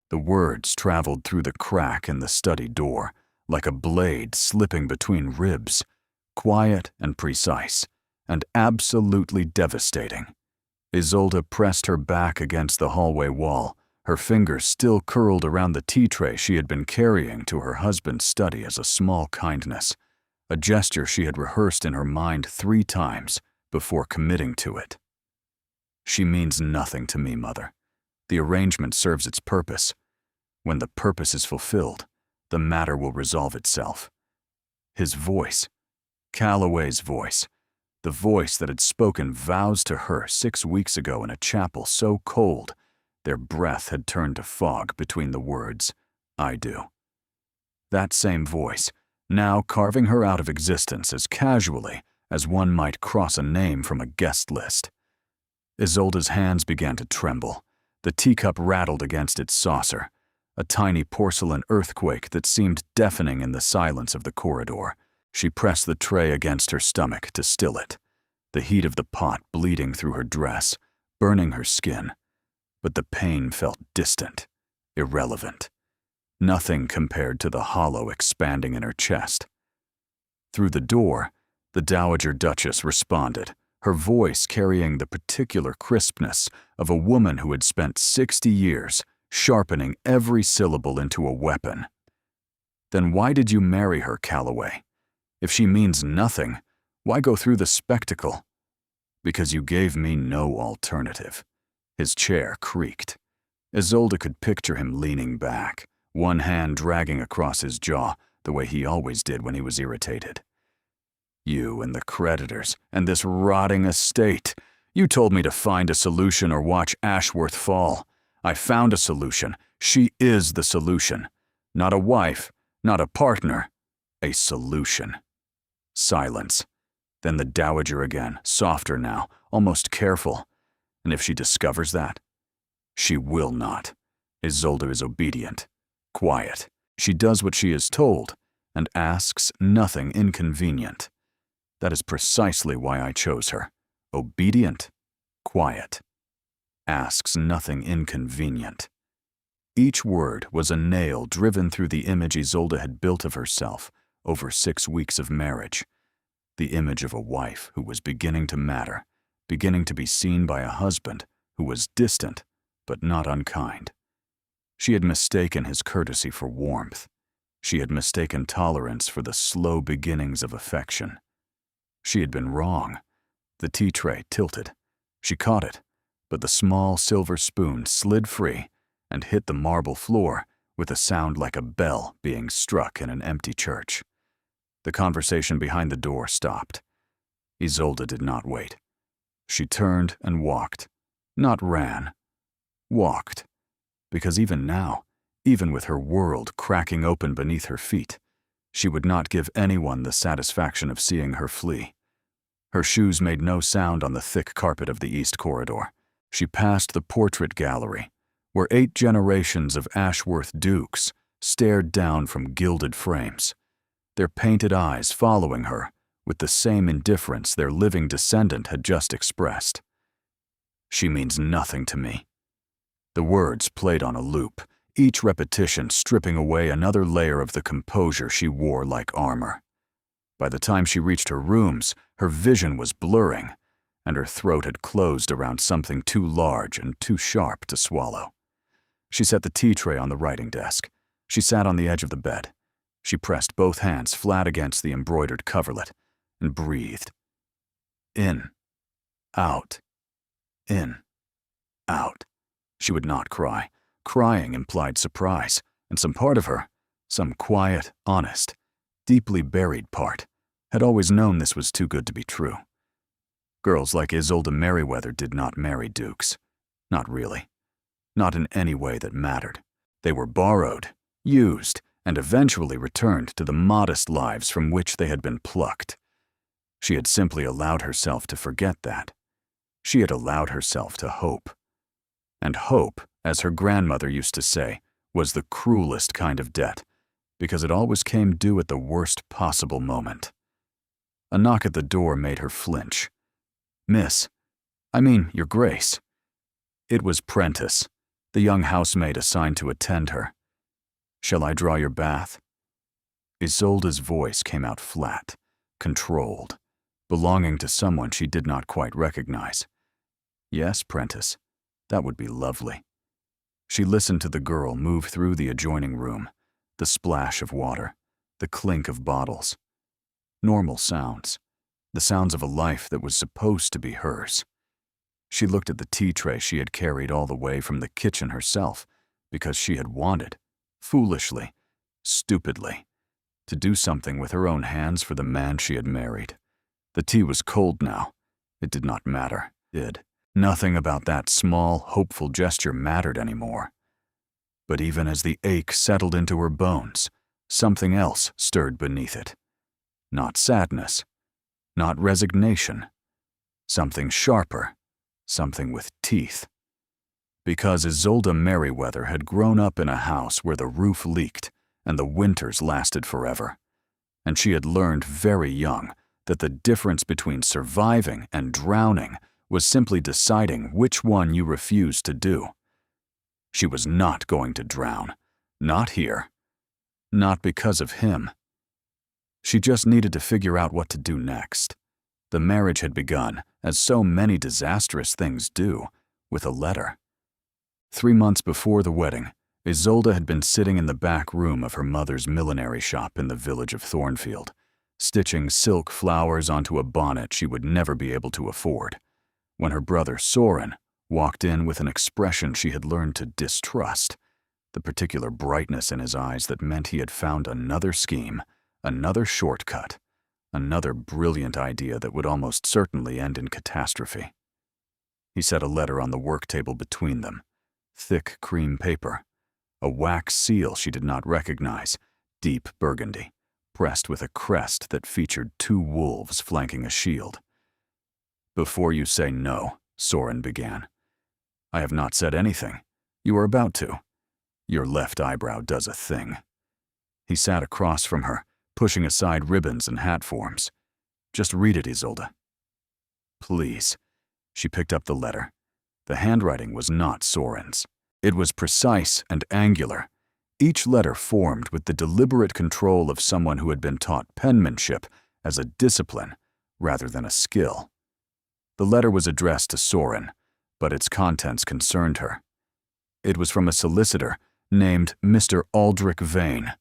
The words traveled through the crack in the study door, like a blade slipping between ribs, quiet and precise, and absolutely devastating. Isolde pressed her back against the hallway wall, her fingers still curled around the tea tray she had been carrying to her husband's study as a small kindness, a gesture she had rehearsed in her mind 3 times before committing to it. "She means nothing to me, Mother. The arrangement serves its purpose. When the purpose is fulfilled, the matter will resolve itself." His voice, Calloway's voice, the voice that had spoken vows to her 6 weeks ago in a chapel so cold, their breath had turned to fog between the words, "I do." That same voice, now carving her out of existence as casually as one might cross a name from a guest list. Isolde's hands began to tremble. The teacup rattled against its saucer, a tiny porcelain earthquake that seemed deafening in the silence of the corridor. She pressed the tray against her stomach to still it, the heat of the pot bleeding through her dress, burning her skin. But the pain felt distant, irrelevant. Nothing compared to the hollow expanding in her chest. Through the door, the Dowager Duchess responded, her voice carrying the particular crispness of a woman who had spent 60 years sharpening every syllable into a weapon. "Then why did you marry her, Calloway? If she means nothing, why go through the spectacle?" "Because you gave me no alternative." His chair creaked. Isolde could picture him leaning back, one hand dragging across his jaw, the way he always did when he was irritated. "You and the creditors, and this rotting estate. You told me to find a solution or watch Ashworth fall. I found a solution. She is the solution. Not a wife, not a partner. A solution." Silence. Then the Dowager again, softer now, almost careful. "And if she discovers that?" "She will not. Isolde is obedient, quiet. She does what she is told, and asks nothing inconvenient. That is precisely why I chose her. Obedient, quiet. Asks nothing inconvenient." Each word was a nail driven through the image Isolde had built of herself over 6 weeks of marriage. The image of a wife who was beginning to matter, beginning to be seen by a husband who was distant but not unkind. She had mistaken his courtesy for warmth. She had mistaken tolerance for the slow beginnings of affection. She had been wrong. The tea tray tilted. She caught it, but the small silver spoon slid free and hit the marble floor with a sound like a bell being struck in an empty church. The conversation behind the door stopped. Isolde did not wait. She turned and walked, not ran. Walked, because even now, even with her world cracking open beneath her feet, she would not give anyone the satisfaction of seeing her flee. Her shoes made no sound on the thick carpet of the East Corridor. She passed the portrait gallery, where 8 generations of Ashworth dukes stared down from gilded frames, their painted eyes following her with the same indifference their living descendant had just expressed. "She means nothing to me." The words played on a loop, each repetition stripping away another layer of the composure she wore like armor. By the time she reached her rooms, her vision was blurring, and her throat had closed around something too large and too sharp to swallow. She set the tea tray on the writing desk. She sat on the edge of the bed. She pressed both hands flat against the embroidered coverlet and breathed. In, out, in, out. She would not cry. Crying implied surprise, and some part of her, some quiet, honest, deeply buried part, had always known this was too good to be true. Girls like Isolde Merriweather did not marry dukes. Not really. Not in any way that mattered. They were borrowed, used, and eventually returned to the modest lives from which they had been plucked. She had simply allowed herself to forget that. She had allowed herself to hope. And hope, as her grandmother used to say, was the cruelest kind of debt, because it always came due at the worst possible moment. A knock at the door made her flinch. "Miss, Your Grace." It was Prentice, the young housemaid assigned to attend her. "Shall I draw your bath?" Isolde's voice came out flat, controlled, belonging to someone she did not quite recognize. "Yes, Prentice, that would be lovely." She listened to the girl move through the adjoining room, the splash of water, the clink of bottles. Normal sounds, the sounds of a life that was supposed to be hers. She looked at the tea tray she had carried all the way from the kitchen herself because she had wanted, foolishly, stupidly, to do something with her own hands for the man she had married. The tea was cold now. It did not matter, did. Nothing about that small, hopeful gesture mattered anymore. But even as the ache settled into her bones, something else stirred beneath it. Not sadness, not resignation. Something sharper, something with teeth. Because Isolde Merriweather had grown up in a house where the roof leaked and the winters lasted forever. And she had learned very young that the difference between surviving and drowning was simply deciding which one you refused to do. She was not going to drown. Not here. Not because of him. She just needed to figure out what to do next. The marriage had begun, as so many disastrous things do, with a letter. 3 months before the wedding, Isolde had been sitting in the back room of her mother's millinery shop in the village of Thornfield, stitching silk flowers onto a bonnet she would never be able to afford, when her brother Soren walked in with an expression she had learned to distrust, the particular brightness in his eyes that meant he had found another scheme, another shortcut, another brilliant idea that would almost certainly end in catastrophe. He set a letter on the work table between them, thick cream paper, a wax seal she did not recognize, deep burgundy, pressed with a crest that featured 2 wolves flanking a shield. "Before you say no," Soren began. "I have not said anything. You are about to. Your left eyebrow does a thing." He sat across from her, pushing aside ribbons and hat forms. "Just read it, Isolde." "Please." She picked up the letter. The handwriting was not Soren's. It was precise and angular, each letter formed with the deliberate control of someone who had been taught penmanship as a discipline rather than a skill. The letter was addressed to Soren, but its contents concerned her. It was from a solicitor named Mr. Aldrich Vane,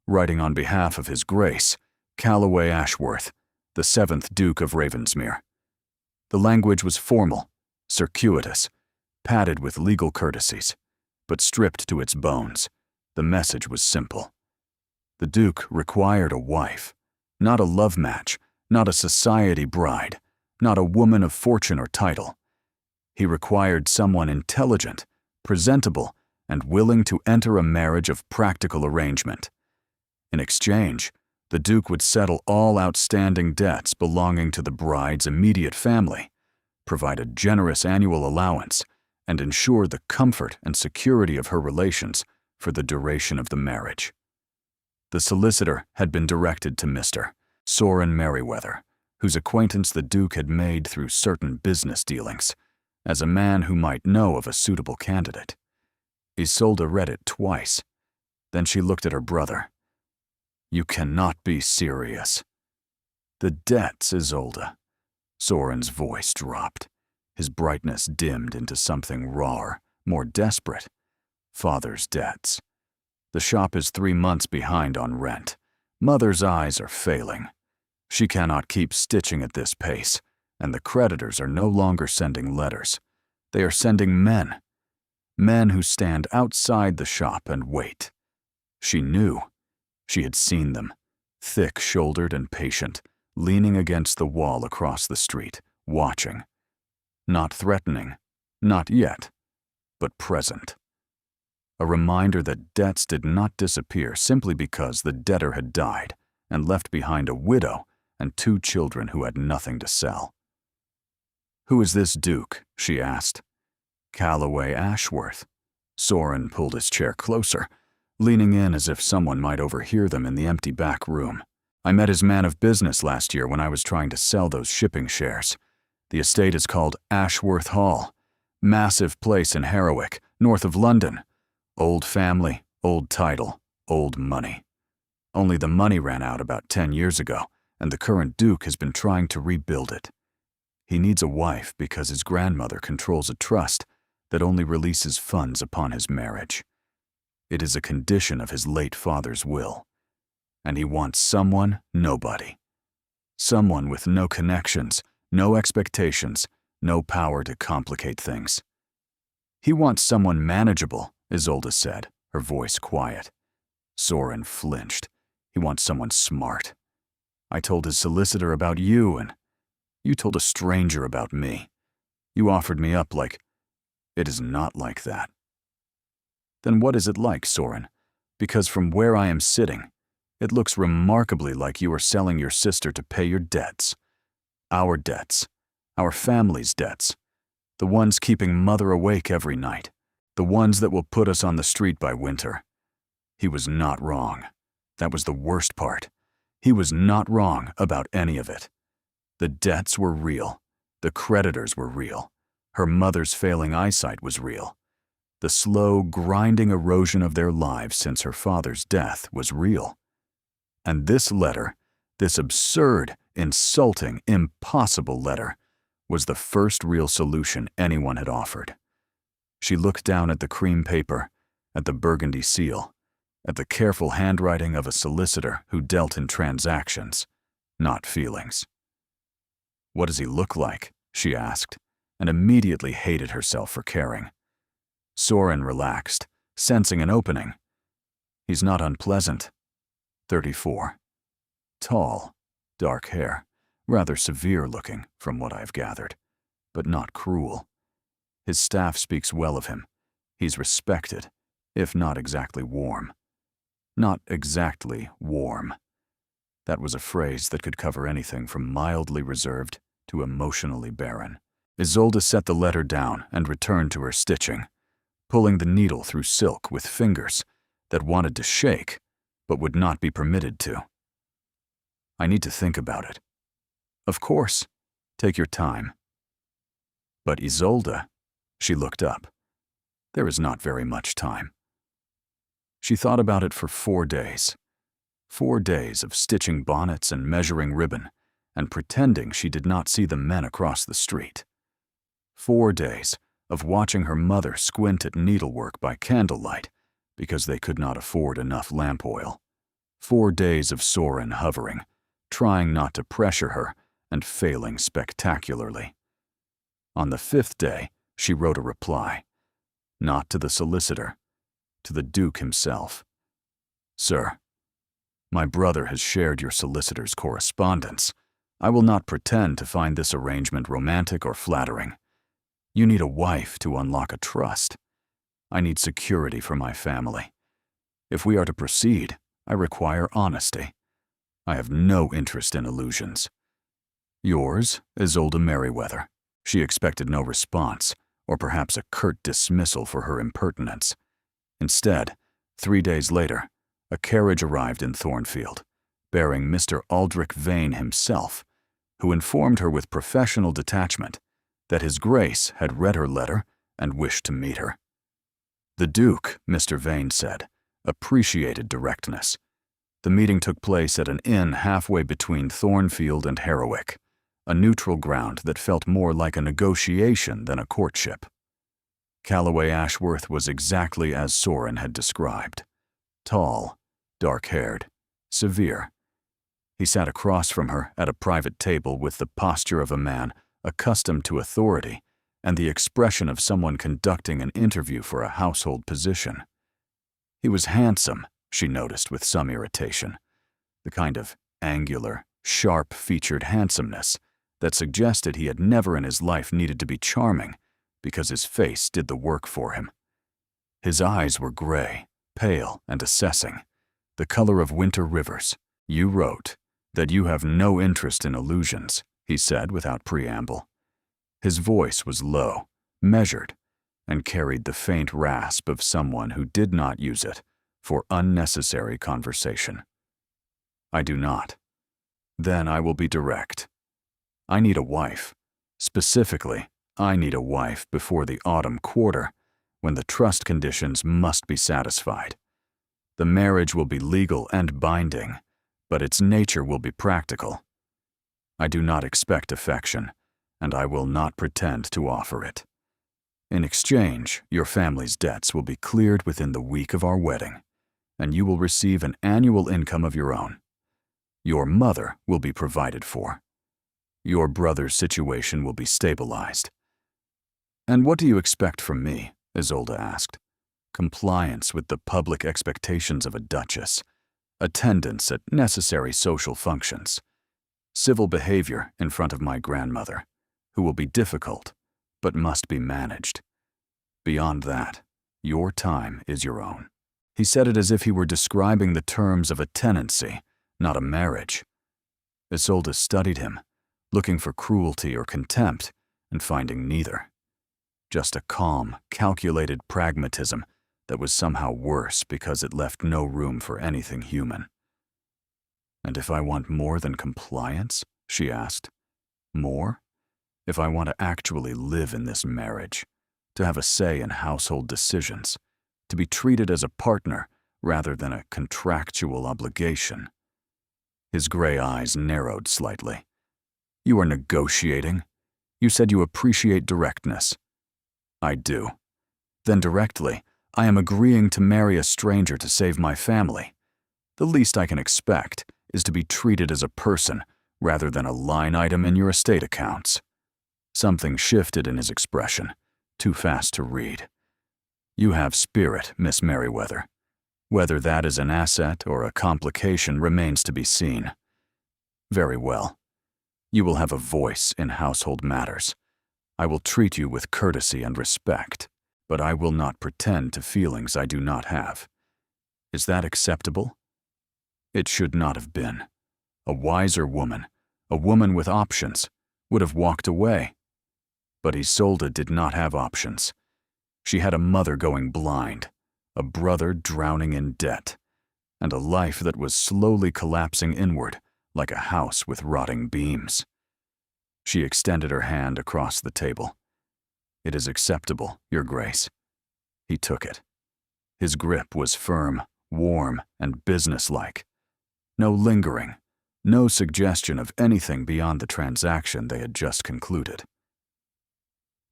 writing on behalf of His Grace, Calloway Ashworth, the 7th Duke of Ravensmere. The language was formal, circuitous, padded with legal courtesies, but stripped to its bones. The message was simple. The Duke required a wife, not a love match, not a society bride, not a woman of fortune or title. He required someone intelligent, presentable, and willing to enter a marriage of practical arrangement. In exchange, the Duke would settle all outstanding debts belonging to the bride's immediate family, provide a generous annual allowance, and ensure the comfort and security of her relations for the duration of the marriage. The solicitor had been directed to Mr. Soren Merriweather, whose acquaintance the Duke had made through certain business dealings, as a man who might know of a suitable candidate. Isolde read it twice. Then she looked at her brother. "You cannot be serious." "The debts, Isolde." Soren's voice dropped. His brightness dimmed into something rawer, more desperate. "Father's debts. The shop is 3 months behind on rent. Mother's eyes are failing. She cannot keep stitching at this pace, and the creditors are no longer sending letters. They are sending men. Men who stand outside the shop and wait. She knew. She had seen them, thick-shouldered and patient, leaning against the wall across the street, watching. Not threatening, not yet, but present. A reminder that debts did not disappear simply because the debtor had died and left behind a widow and 2 children who had nothing to sell. "Who is this Duke?" she asked. "Calloway Ashworth." Soren pulled his chair closer, leaning in as if someone might overhear them in the empty back room. "I met his man of business last year when I was trying to sell those shipping shares. The estate is called Ashworth Hall. Massive place in Harrowick, north of London. Old family, old title, old money. Only the money ran out about 10 years ago, and the current Duke has been trying to rebuild it. He needs a wife because his grandmother controls a trust that only releases funds upon his marriage. It is a condition of his late father's will. And he wants someone, nobody. Someone with no connections, no expectations, no power to complicate things. He wants someone manageable, Isolde said, her voice quiet. Soren flinched. He wants someone smart. I told his solicitor about you, and you told a stranger about me. You offered me up like... It is not like that. Then what is it like, Soren? Because from where I am sitting, it looks remarkably like you are selling your sister to pay your debts. Our debts. Our family's debts. The ones keeping Mother awake every night. The ones that will put us on the street by winter. He was not wrong. That was the worst part. He was not wrong about any of it. The debts were real. The creditors were real. Her mother's failing eyesight was real. The slow, grinding erosion of their lives since her father's death was real. And this letter, this absurd, insulting, impossible letter, was the first real solution anyone had offered. She looked down at the cream paper, at the burgundy seal, at the careful handwriting of a solicitor who dealt in transactions, not feelings. What does he look like? She asked, and immediately hated herself for caring. Soren relaxed, sensing an opening. He's not unpleasant. 34. Tall, dark hair, rather severe-looking from what I've gathered, but not cruel. His staff speaks well of him. He's respected, if not exactly warm. Not exactly warm. That was a phrase that could cover anything from mildly reserved to emotionally barren. Isolde set the letter down and returned to her stitching, pulling the needle through silk with fingers that wanted to shake but would not be permitted to. I need to think about it. Of course. Take your time. But Isolde, she looked up. There is not very much time. She thought about it for 4 days. 4 days of stitching bonnets and measuring ribbon and pretending she did not see the men across the street. 4 days of watching her mother squint at needlework by candlelight because they could not afford enough lamp oil. 4 days of Soren hovering, trying not to pressure her and failing spectacularly. On the 5th day, she wrote a reply. Not to the solicitor, to the Duke himself. Sir, my brother has shared your solicitor's correspondence. I will not pretend to find this arrangement romantic or flattering. You need a wife to unlock a trust. I need security for my family. If we are to proceed, I require honesty. I have no interest in illusions. Yours, Isolde Merriweather. She expected no response, or perhaps a curt dismissal for her impertinence. Instead, 3 days later, a carriage arrived in Thornfield, bearing Mr. Aldrich Vane himself, who informed her with professional detachment that His Grace had read her letter and wished to meet her. The Duke, Mr. Vane said, appreciated directness. The meeting took place at an inn halfway between Thornfield and Harrowick, a neutral ground that felt more like a negotiation than a courtship. Calloway Ashworth was exactly as Soren had described. Tall, dark-haired, severe. He sat across from her at a private table with the posture of a man accustomed to authority and the expression of someone conducting an interview for a household position. He was handsome, she noticed with some irritation, the kind of angular, sharp-featured handsomeness that suggested he had never in his life needed to be charming because his face did the work for him. His eyes were gray, pale, and assessing, the color of winter rivers. You wrote that you have no interest in illusions, he said without preamble. His voice was low, measured, and carried the faint rasp of someone who did not use it for unnecessary conversation. I do not. Then I will be direct. I need a wife. Specifically, I need a wife before the autumn quarter, when the trust conditions must be satisfied. The marriage will be legal and binding, but its nature will be practical. I do not expect affection, and I will not pretend to offer it. In exchange, your family's debts will be cleared within the week of our wedding, and you will receive an annual income of your own. Your mother will be provided for. Your brother's situation will be stabilized. And what do you expect from me? Isolde asked. Compliance with the public expectations of a duchess, attendance at necessary social functions, civil behavior in front of my grandmother, who will be difficult, but must be managed. Beyond that, your time is your own. He said it as if he were describing the terms of a tenancy, not a marriage. Isolde studied him, looking for cruelty or contempt, and finding neither. Just a calm, calculated pragmatism that was somehow worse because it left no room for anything human. And if I want more than compliance? She asked. More? If I want to actually live in this marriage, to have a say in household decisions, to be treated as a partner rather than a contractual obligation. His gray eyes narrowed slightly. You are negotiating? You said you appreciate directness. I do. Then directly, I am agreeing to marry a stranger to save my family. The least I can expect is to be treated as a person rather than a line item in your estate accounts. Something shifted in his expression, too fast to read. You have spirit, Miss Merriweather. Whether that is an asset or a complication remains to be seen. Very well. You will have a voice in household matters. I will treat you with courtesy and respect, but I will not pretend to feelings I do not have. Is that acceptable? It should not have been. A wiser woman, a woman with options, would have walked away. But Isolde did not have options. She had a mother going blind, a brother drowning in debt, and a life that was slowly collapsing inward like a house with rotting beams. She extended her hand across the table. It is acceptable, Your Grace. He took it. His grip was firm, warm, and businesslike. No lingering, no suggestion of anything beyond the transaction they had just concluded.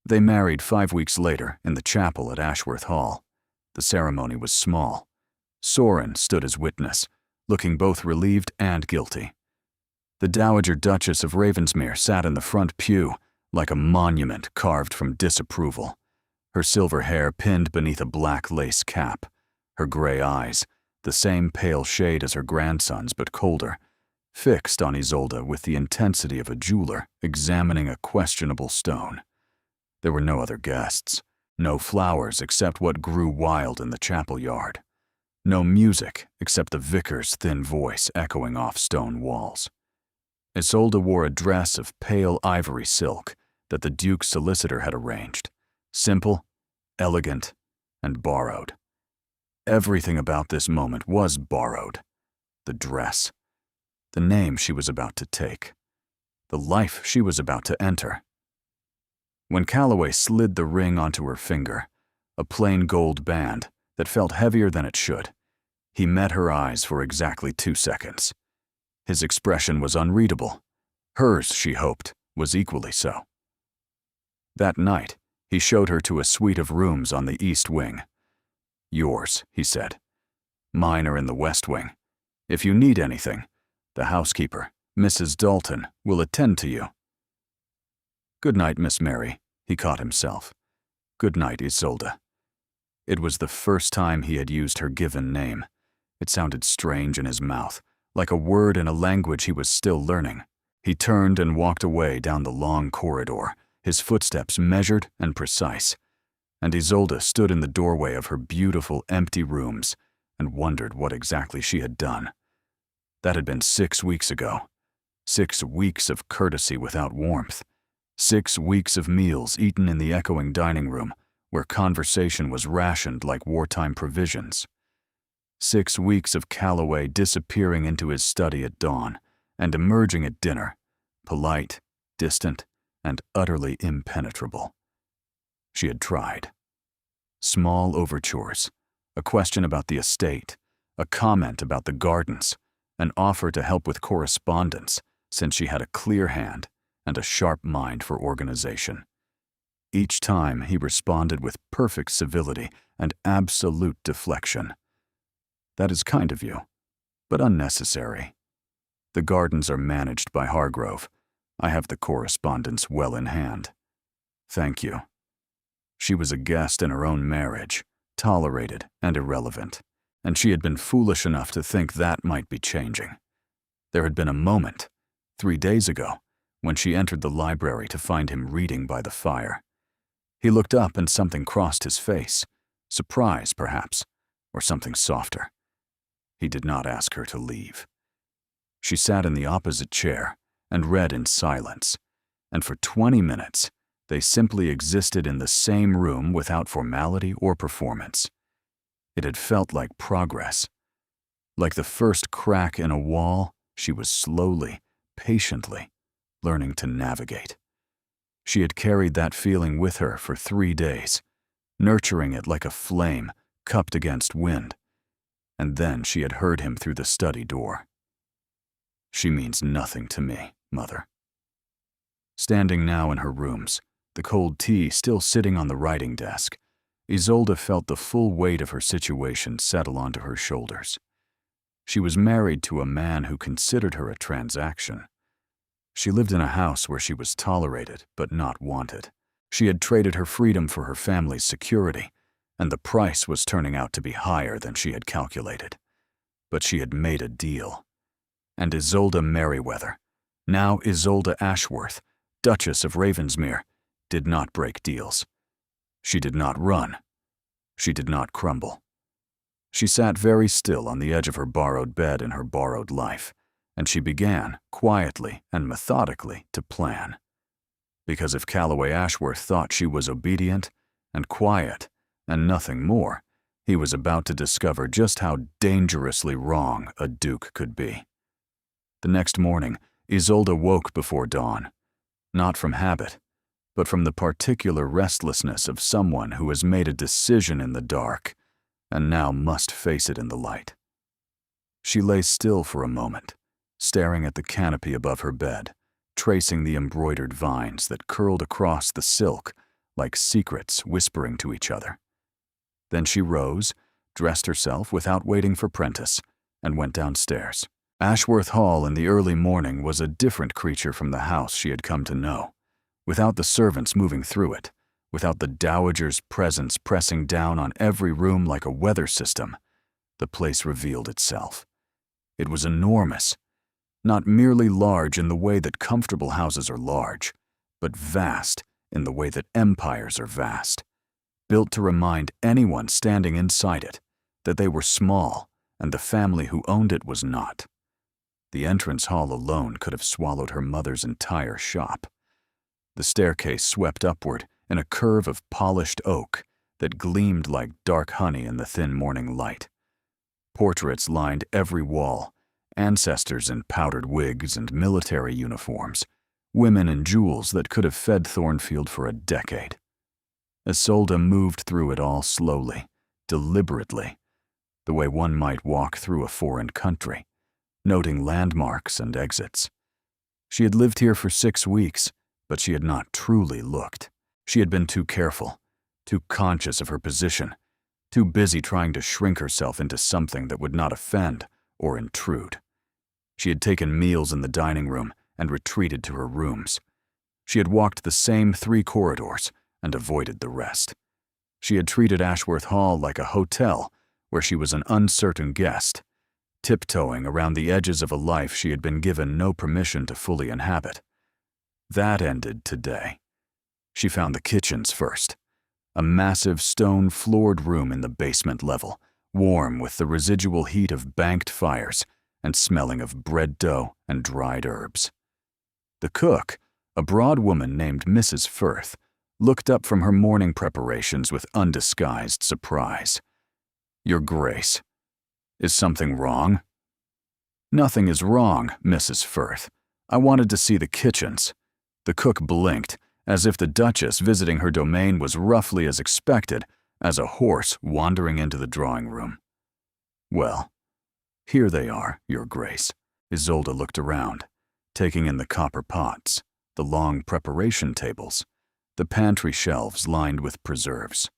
They married 5 weeks later in the chapel at Ashworth Hall. The ceremony was small. Soren stood as witness, looking both relieved and guilty. The Dowager Duchess of Ravensmere sat in the front pew, like a monument carved from disapproval, her silver hair pinned beneath a black lace cap, her gray eyes, the same pale shade as her grandson's but colder, fixed on Isolde with the intensity of a jeweler examining a questionable stone. There were no other guests, no flowers except what grew wild in the chapel yard, no music except the vicar's thin voice echoing off stone walls. Isolde wore a dress of pale ivory silk that the Duke's solicitor had arranged, simple, elegant, and borrowed. Everything about this moment was borrowed. The dress, the name she was about to take, the life she was about to enter. When Calloway slid the ring onto her finger, a plain gold band that felt heavier than it should, he met her eyes for exactly 2 seconds. His expression was unreadable. Hers, she hoped, was equally so. That night, he showed her to a suite of rooms on the east wing. Yours, he said. Mine are in the west wing. If you need anything, the housekeeper, Mrs. Dalton, will attend to you. Good night, Miss Mary, he caught himself. Good night, Isolde. It was the first time he had used her given name. It sounded strange in his mouth, like a word in a language he was still learning. He turned and walked away down the long corridor, his footsteps measured and precise, and Isolde stood in the doorway of her beautiful empty rooms and wondered what exactly she had done. That had been 6 weeks ago. 6 weeks of courtesy without warmth. 6 weeks of meals eaten in the echoing dining room, where conversation was rationed like wartime provisions. 6 weeks of Calloway disappearing into his study at dawn and emerging at dinner, polite, distant, and utterly impenetrable. She had tried. Small overtures, a question about the estate, a comment about the gardens, an offer to help with correspondence, since she had a clear hand and a sharp mind for organization. Each time he responded with perfect civility and absolute deflection. That is kind of you, but unnecessary. The gardens are managed by Hargrove. I have the correspondence well in hand. Thank you. She was a guest in her own marriage, tolerated and irrelevant, and she had been foolish enough to think that might be changing. There had been a moment, 3 days ago, when she entered the library to find him reading by the fire. He looked up and something crossed his face, surprise perhaps, or something softer. He did not ask her to leave. She sat in the opposite chair and read in silence, and for 20 minutes they simply existed in the same room without formality or performance. It had felt like progress. Like the first crack in a wall, she was slowly, patiently learning to navigate. She had carried that feeling with her for 3 days, nurturing it like a flame cupped against wind, and then she had heard him through the study door. She means nothing to me, Mother. Standing now in her rooms, the cold tea still sitting on the writing desk, Isolde felt the full weight of her situation settle onto her shoulders. She was married to a man who considered her a transaction. She lived in a house where she was tolerated but not wanted. She had traded her freedom for her family's security, and the price was turning out to be higher than she had calculated. But she had made a deal. And Isolde Merriweather, now Isolde Ashworth, Duchess of Ravensmere, did not break deals. She did not run. She did not crumble. She sat very still on the edge of her borrowed bed in her borrowed life, and she began, quietly and methodically, to plan. Because if Calloway Ashworth thought she was obedient and quiet and nothing more, he was about to discover just how dangerously wrong a duke could be. The next morning, Isolde woke before dawn, not from habit, but from the particular restlessness of someone who has made a decision in the dark and now must face it in the light. She lay still for a moment, staring at the canopy above her bed, tracing the embroidered vines that curled across the silk like secrets whispering to each other. Then she rose, dressed herself without waiting for Prentice, and went downstairs. Ashworth Hall in the early morning was a different creature from the house she had come to know. Without the servants moving through it, without the dowager's presence pressing down on every room like a weather system, the place revealed itself. It was enormous, not merely large in the way that comfortable houses are large, but vast in the way that empires are vast, built to remind anyone standing inside it that they were small and the family who owned it was not. The entrance hall alone could have swallowed her mother's entire shop. The staircase swept upward in a curve of polished oak that gleamed like dark honey in the thin morning light. Portraits lined every wall, ancestors in powdered wigs and military uniforms, women in jewels that could have fed Thornfield for a decade. Isolde moved through it all slowly, deliberately, the way one might walk through a foreign country, noting landmarks and exits. She had lived here for 6 weeks, but she had not truly looked. She had been too careful, too conscious of her position, too busy trying to shrink herself into something that would not offend or intrude. She had taken meals in the dining room and retreated to her rooms. She had walked the same 3 corridors and avoided the rest. She had treated Ashworth Hall like a hotel where she was an uncertain guest, tiptoeing around the edges of a life she had been given no permission to fully inhabit. That ended today. She found the kitchens first, a massive stone-floored room in the basement level, warm with the residual heat of banked fires and smelling of bread dough and dried herbs. The cook, a broad woman named Mrs. Firth, looked up from her morning preparations with undisguised surprise. "Your Grace, is something wrong?" "Nothing is wrong, Mrs. Firth. I wanted to see the kitchens." The cook blinked, as if the Duchess visiting her domain was roughly as expected as a horse wandering into the drawing room. "Well, here they are, Your Grace." Isolde looked around, taking in the copper pots, the long preparation tables, the pantry shelves lined with preserves.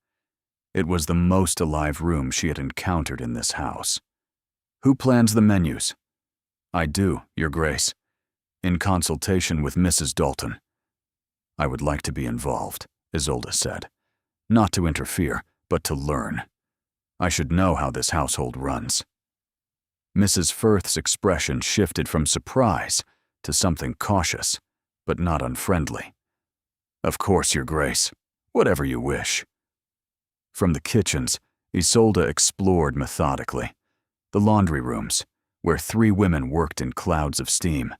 It was the most alive room she had encountered in this house. "Who plans the menus?" "I do, Your Grace, in consultation with Mrs. Dalton." "I would like to be involved," Isolde said. "Not to interfere, but to learn. I should know how this household runs." Mrs. Firth's expression shifted from surprise to something cautious, but not unfriendly. "Of course, Your Grace. Whatever you wish." From the kitchens, Isolde explored methodically. The laundry rooms, where 3 women worked in clouds of steam.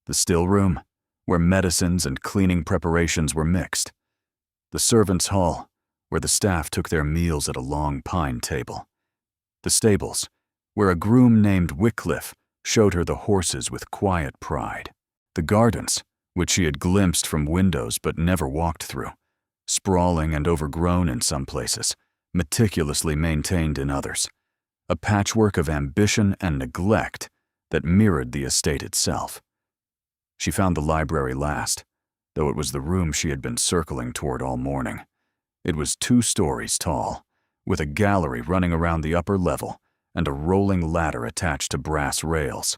The still room, where medicines and cleaning preparations were mixed. The servants' hall, where the staff took their meals at a long pine table. The stables, where a groom named Wycliffe showed her the horses with quiet pride. The gardens, which she had glimpsed from windows but never walked through, sprawling and overgrown in some places, meticulously maintained in others. A patchwork of ambition and neglect that mirrored the estate itself. She found the library last, though it was the room she had been circling toward all morning. It was 2 stories tall, with a gallery running around the upper level and a rolling ladder attached to brass rails.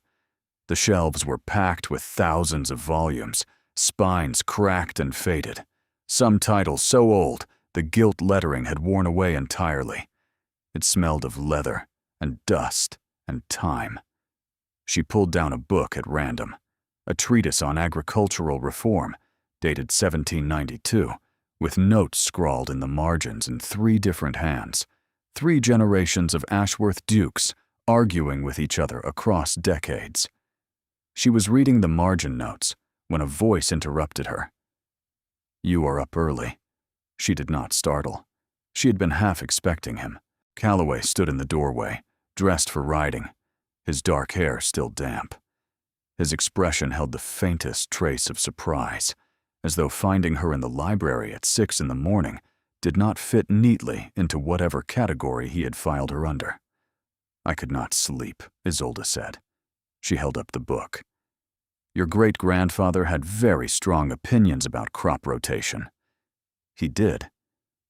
The shelves were packed with thousands of volumes, spines cracked and faded. Some titles so old the gilt lettering had worn away entirely. It smelled of leather and dust and time. She pulled down a book at random, a treatise on agricultural reform, dated 1792, with notes scrawled in the margins in 3 different hands, 3 generations of Ashworth dukes arguing with each other across decades. She was reading the margin notes when a voice interrupted her. "You are up early." She did not startle. She had been half expecting him. Calloway stood in the doorway, dressed for riding, his dark hair still damp. His expression held the faintest trace of surprise, as though finding her in the library at 6 in the morning did not fit neatly into whatever category he had filed her under. "I could not sleep," Isolde said. She held up the book. "Your great-grandfather had very strong opinions about crop rotation." He did.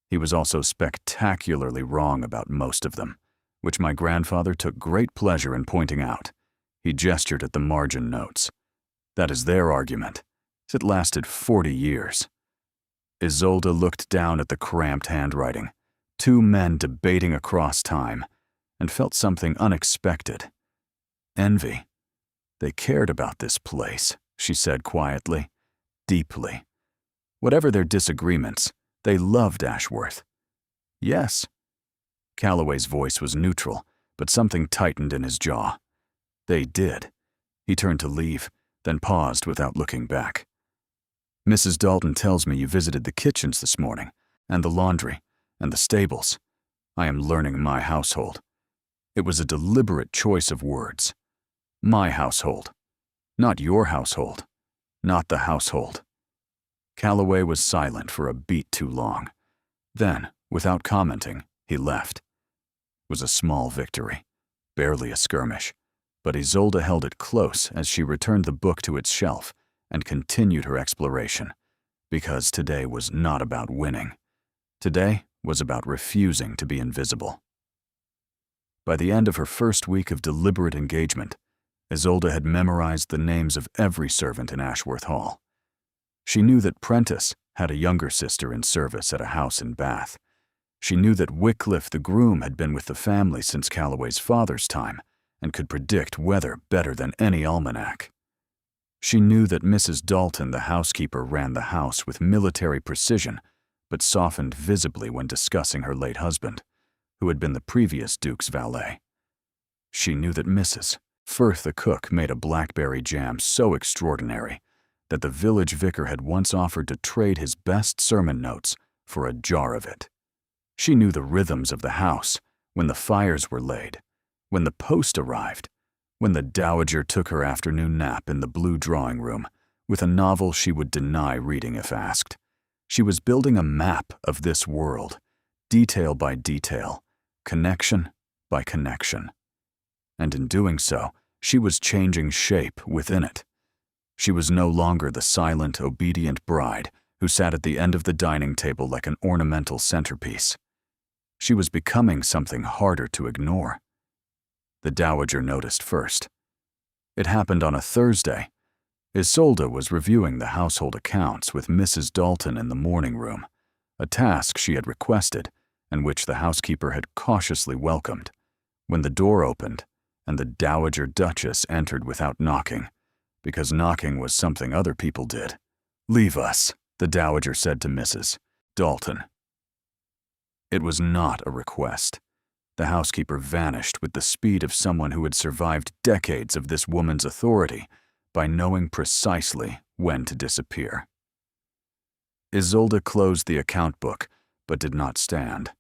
He was also spectacularly wrong about most of them, which my grandfather took great pleasure in pointing out. He gestured at the margin notes. "That is their argument. It lasted 40 years. Isolde looked down at the cramped handwriting, 2 men debating across time, and felt something unexpected. Envy. "They cared about this place," she said quietly, "deeply. Whatever their disagreements, they loved Ashworth." "Yes." Calloway's voice was neutral, but something tightened in his jaw. "They did." He turned to leave, then paused without looking back. "Mrs. Dalton tells me you visited the kitchens this morning, and the laundry, and the stables. I am learning my household." It was a deliberate choice of words. My household. Not your household. Not the household. Calloway was silent for a beat too long. Then, without commenting, he left. It was a small victory, barely a skirmish, but Isolde held it close as she returned the book to its shelf and continued her exploration, because today was not about winning. Today was about refusing to be invisible. By the end of her first week of deliberate engagement, Isolde had memorized the names of every servant in Ashworth Hall. She knew that Prentice had a younger sister in service at a house in Bath. She knew that Wycliffe the groom had been with the family since Calloway's father's time and could predict weather better than any almanac. She knew that Mrs. Dalton, the housekeeper, ran the house with military precision, but softened visibly when discussing her late husband, who had been the previous Duke's valet. She knew that Mrs. Firth the cook made a blackberry jam so extraordinary that the village vicar had once offered to trade his best sermon notes for a jar of it. She knew the rhythms of the house, when the fires were laid, when the post arrived, when the dowager took her afternoon nap in the blue drawing room with a novel she would deny reading if asked. She was building a map of this world, detail by detail, connection by connection. And in doing so, she was changing shape within it. She was no longer the silent, obedient bride who sat at the end of the dining table like an ornamental centerpiece. She was becoming something harder to ignore. The dowager noticed first. It happened on a Thursday. Isolde was reviewing the household accounts with Mrs. Dalton in the morning room, a task she had requested and which the housekeeper had cautiously welcomed, when the door opened and the Dowager Duchess entered without knocking, because knocking was something other people did. "Leave us," the Dowager said to Mrs. Dalton. It was not a request. The housekeeper vanished with the speed of someone who had survived decades of this woman's authority by knowing precisely when to disappear. Isolde closed the account book, but did not stand.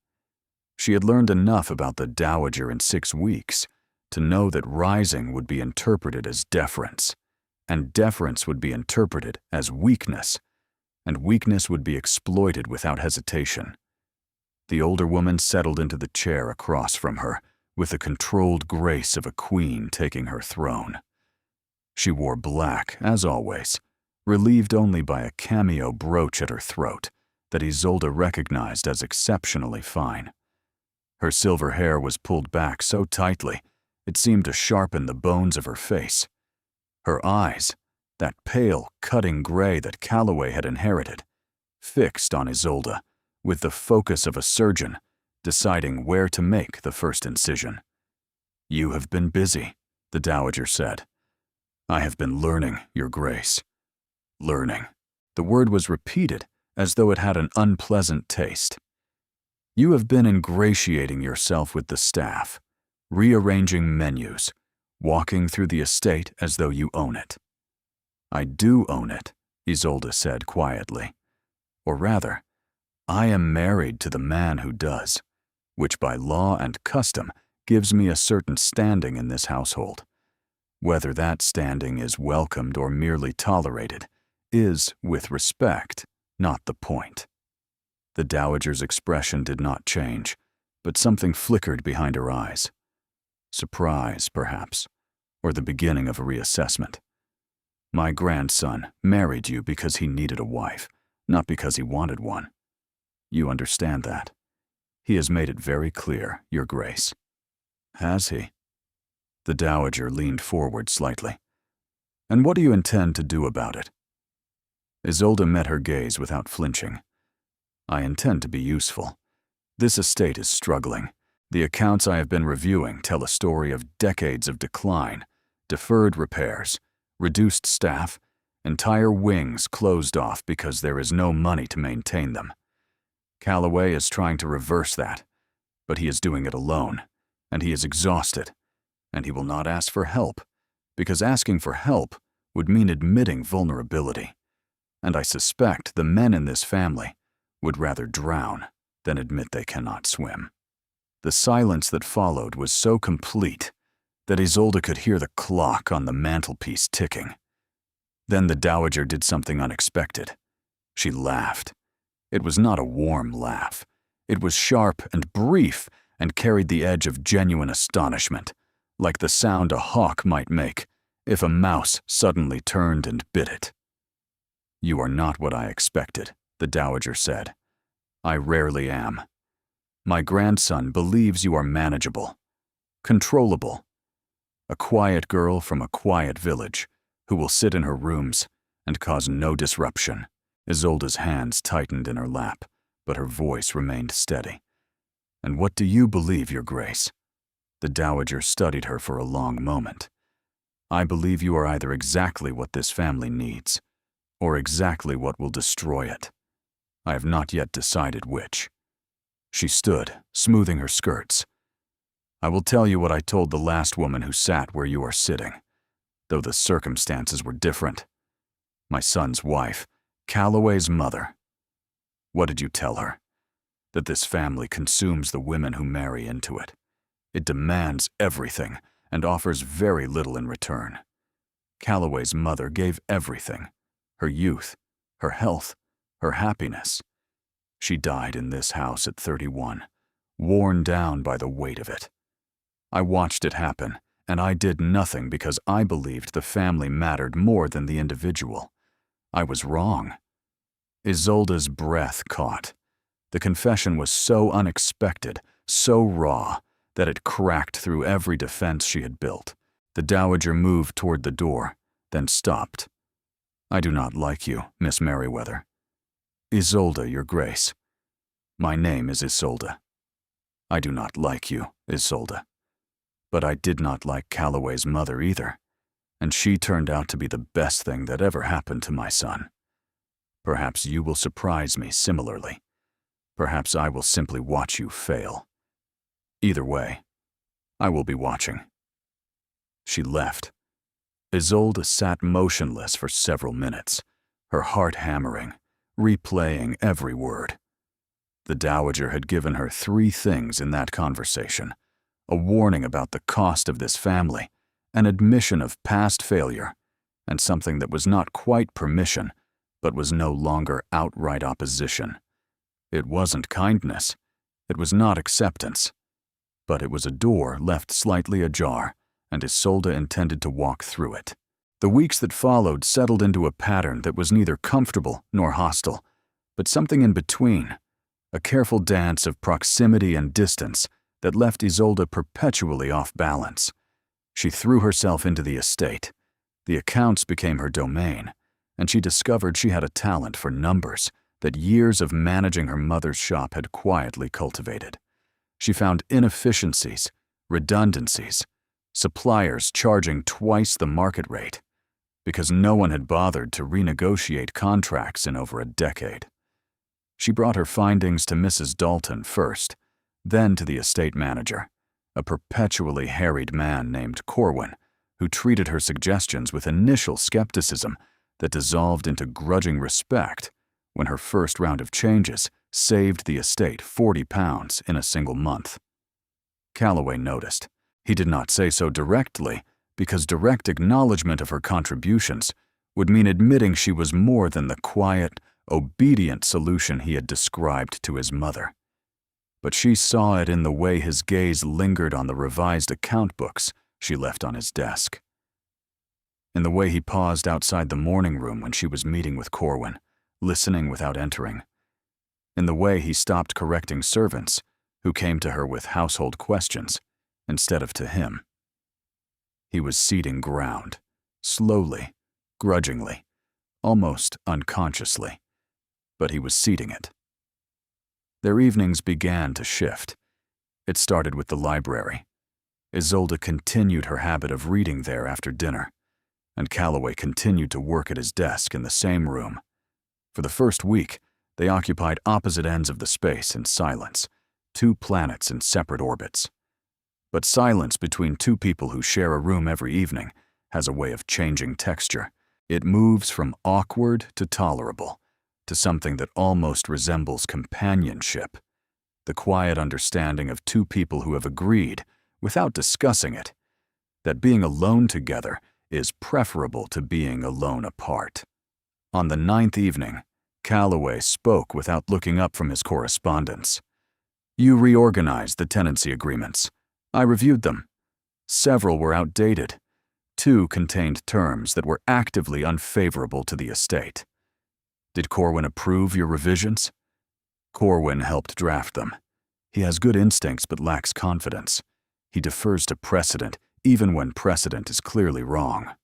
She had learned enough about the Dowager in 6 weeks to know that rising would be interpreted as deference, and deference would be interpreted as weakness, and weakness would be exploited without hesitation. The older woman settled into the chair across from her with the controlled grace of a queen taking her throne. She wore black, as always, relieved only by a cameo brooch at her throat that Isolde recognized as exceptionally fine. Her silver hair was pulled back so tightly it seemed to sharpen the bones of her face. Her eyes, that pale, cutting gray that Calloway had inherited, fixed on Isolde with the focus of a surgeon deciding where to make the first incision. "You have been busy," the Dowager said. "I have been learning, Your Grace." Learning. The word was repeated as though it had an unpleasant taste. "You have been ingratiating yourself with the staff, rearranging menus, walking through the estate as though you own it." "I do own it," Isolde said quietly. "Or rather, I am married to the man who does, which by law and custom gives me a certain standing in this household. Whether that standing is welcomed or merely tolerated is, with respect, not the point." The Dowager's expression did not change, but something flickered behind her eyes. Surprise, perhaps, or the beginning of a reassessment. "My grandson married you because he needed a wife, not because he wanted one. You understand that. He has made it very clear, Your Grace." "Has he?" The Dowager leaned forward slightly. "And what do you intend to do about it?" Isolde met her gaze without flinching. "I intend to be useful. This estate is struggling. The accounts I have been reviewing tell a story of decades of decline, deferred repairs, reduced staff, entire wings closed off because there is no money to maintain them. Calloway is trying to reverse that, but he is doing it alone, and he is exhausted, and he will not ask for help, because asking for help would mean admitting vulnerability, and I suspect the men in this family would rather drown than admit they cannot swim." The silence that followed was so complete that Isolde could hear the clock on the mantelpiece ticking. Then the Dowager did something unexpected. She laughed. It was not a warm laugh. It was sharp and brief and carried the edge of genuine astonishment, like the sound a hawk might make if a mouse suddenly turned and bit it. "You are not what I expected," the Dowager said. "I rarely am. My grandson believes you are manageable, controllable. A quiet girl from a quiet village who will sit in her rooms and cause no disruption." Isolde's hands tightened in her lap, but her voice remained steady. "And what do you believe, Your Grace?" The Dowager studied her for a long moment. "I believe you are either exactly what this family needs, or exactly what will destroy it. I have not yet decided which." She stood, smoothing her skirts. "I will tell you what I told the last woman who sat where you are sitting, though the circumstances were different. My son's wife, Calloway's mother. What did you tell her? That this family consumes the women who marry into it. It demands everything and offers very little in return. Calloway's mother gave everything, her youth, her health, her happiness. She died in this house at 31, worn down by the weight of it. I watched it happen, and I did nothing because I believed the family mattered more than the individual. I was wrong. Isolde's breath caught. The confession was so unexpected, so raw, that it cracked through every defense she had built. The dowager moved toward the door, then stopped. "I do not like you, Miss Merriweather." "Isolde, Your Grace." "My name is Isolde." "I do not like you, Isolde." But I did not like Calloway's mother either, and she turned out to be the best thing that ever happened to my son. Perhaps you will surprise me similarly. Perhaps I will simply watch you fail. Either way, I will be watching. She left. Isolde sat motionless for several minutes, her heart hammering, replaying every word. The dowager had given her 3 things in that conversation: a warning about the cost of this family, an admission of past failure, and something that was not quite permission, but was no longer outright opposition. It wasn't kindness. It was not acceptance. But it was a door left slightly ajar, and Isolde intended to walk through it. The weeks that followed settled into a pattern that was neither comfortable nor hostile, but something in between, a careful dance of proximity and distance that left Isolde perpetually off balance. She threw herself into the estate. The accounts became her domain, and she discovered she had a talent for numbers that years of managing her mother's shop had quietly cultivated. She found inefficiencies, redundancies, suppliers charging twice the market rate, because no one had bothered to renegotiate contracts in over a decade. She brought her findings to Mrs. Dalton first, then to the estate manager, a perpetually harried man named Corwin, who treated her suggestions with initial skepticism that dissolved into grudging respect when her first round of changes saved the estate £40 in a single month. Calloway noticed. He did not say so directly, because direct acknowledgement of her contributions would mean admitting she was more than the quiet, obedient solution he had described to his mother. But she saw it in the way his gaze lingered on the revised account books she left on his desk, in the way he paused outside the morning room when she was meeting with Corwin, listening without entering, in the way he stopped correcting servants who came to her with household questions instead of to him. He was ceding ground, slowly, grudgingly, almost unconsciously, but he was ceding it. Their evenings began to shift. It started with the library. Isolde continued her habit of reading there after dinner, and Calloway continued to work at his desk in the same room. For the first week, they occupied opposite ends of the space in silence, 2 planets in separate orbits. But silence between 2 people who share a room every evening has a way of changing texture. It moves from awkward to tolerable, to something that almost resembles companionship, the quiet understanding of 2 people who have agreed, without discussing it, that being alone together is preferable to being alone apart. On the 9th evening, Calloway spoke without looking up from his correspondence. "You reorganized the tenancy agreements. I reviewed them. Several were outdated. 2 contained terms that were actively unfavorable to the estate. Did Corwin approve your revisions?" "Corwin helped draft them. He has good instincts but lacks confidence. He defers to precedent even when precedent is clearly wrong."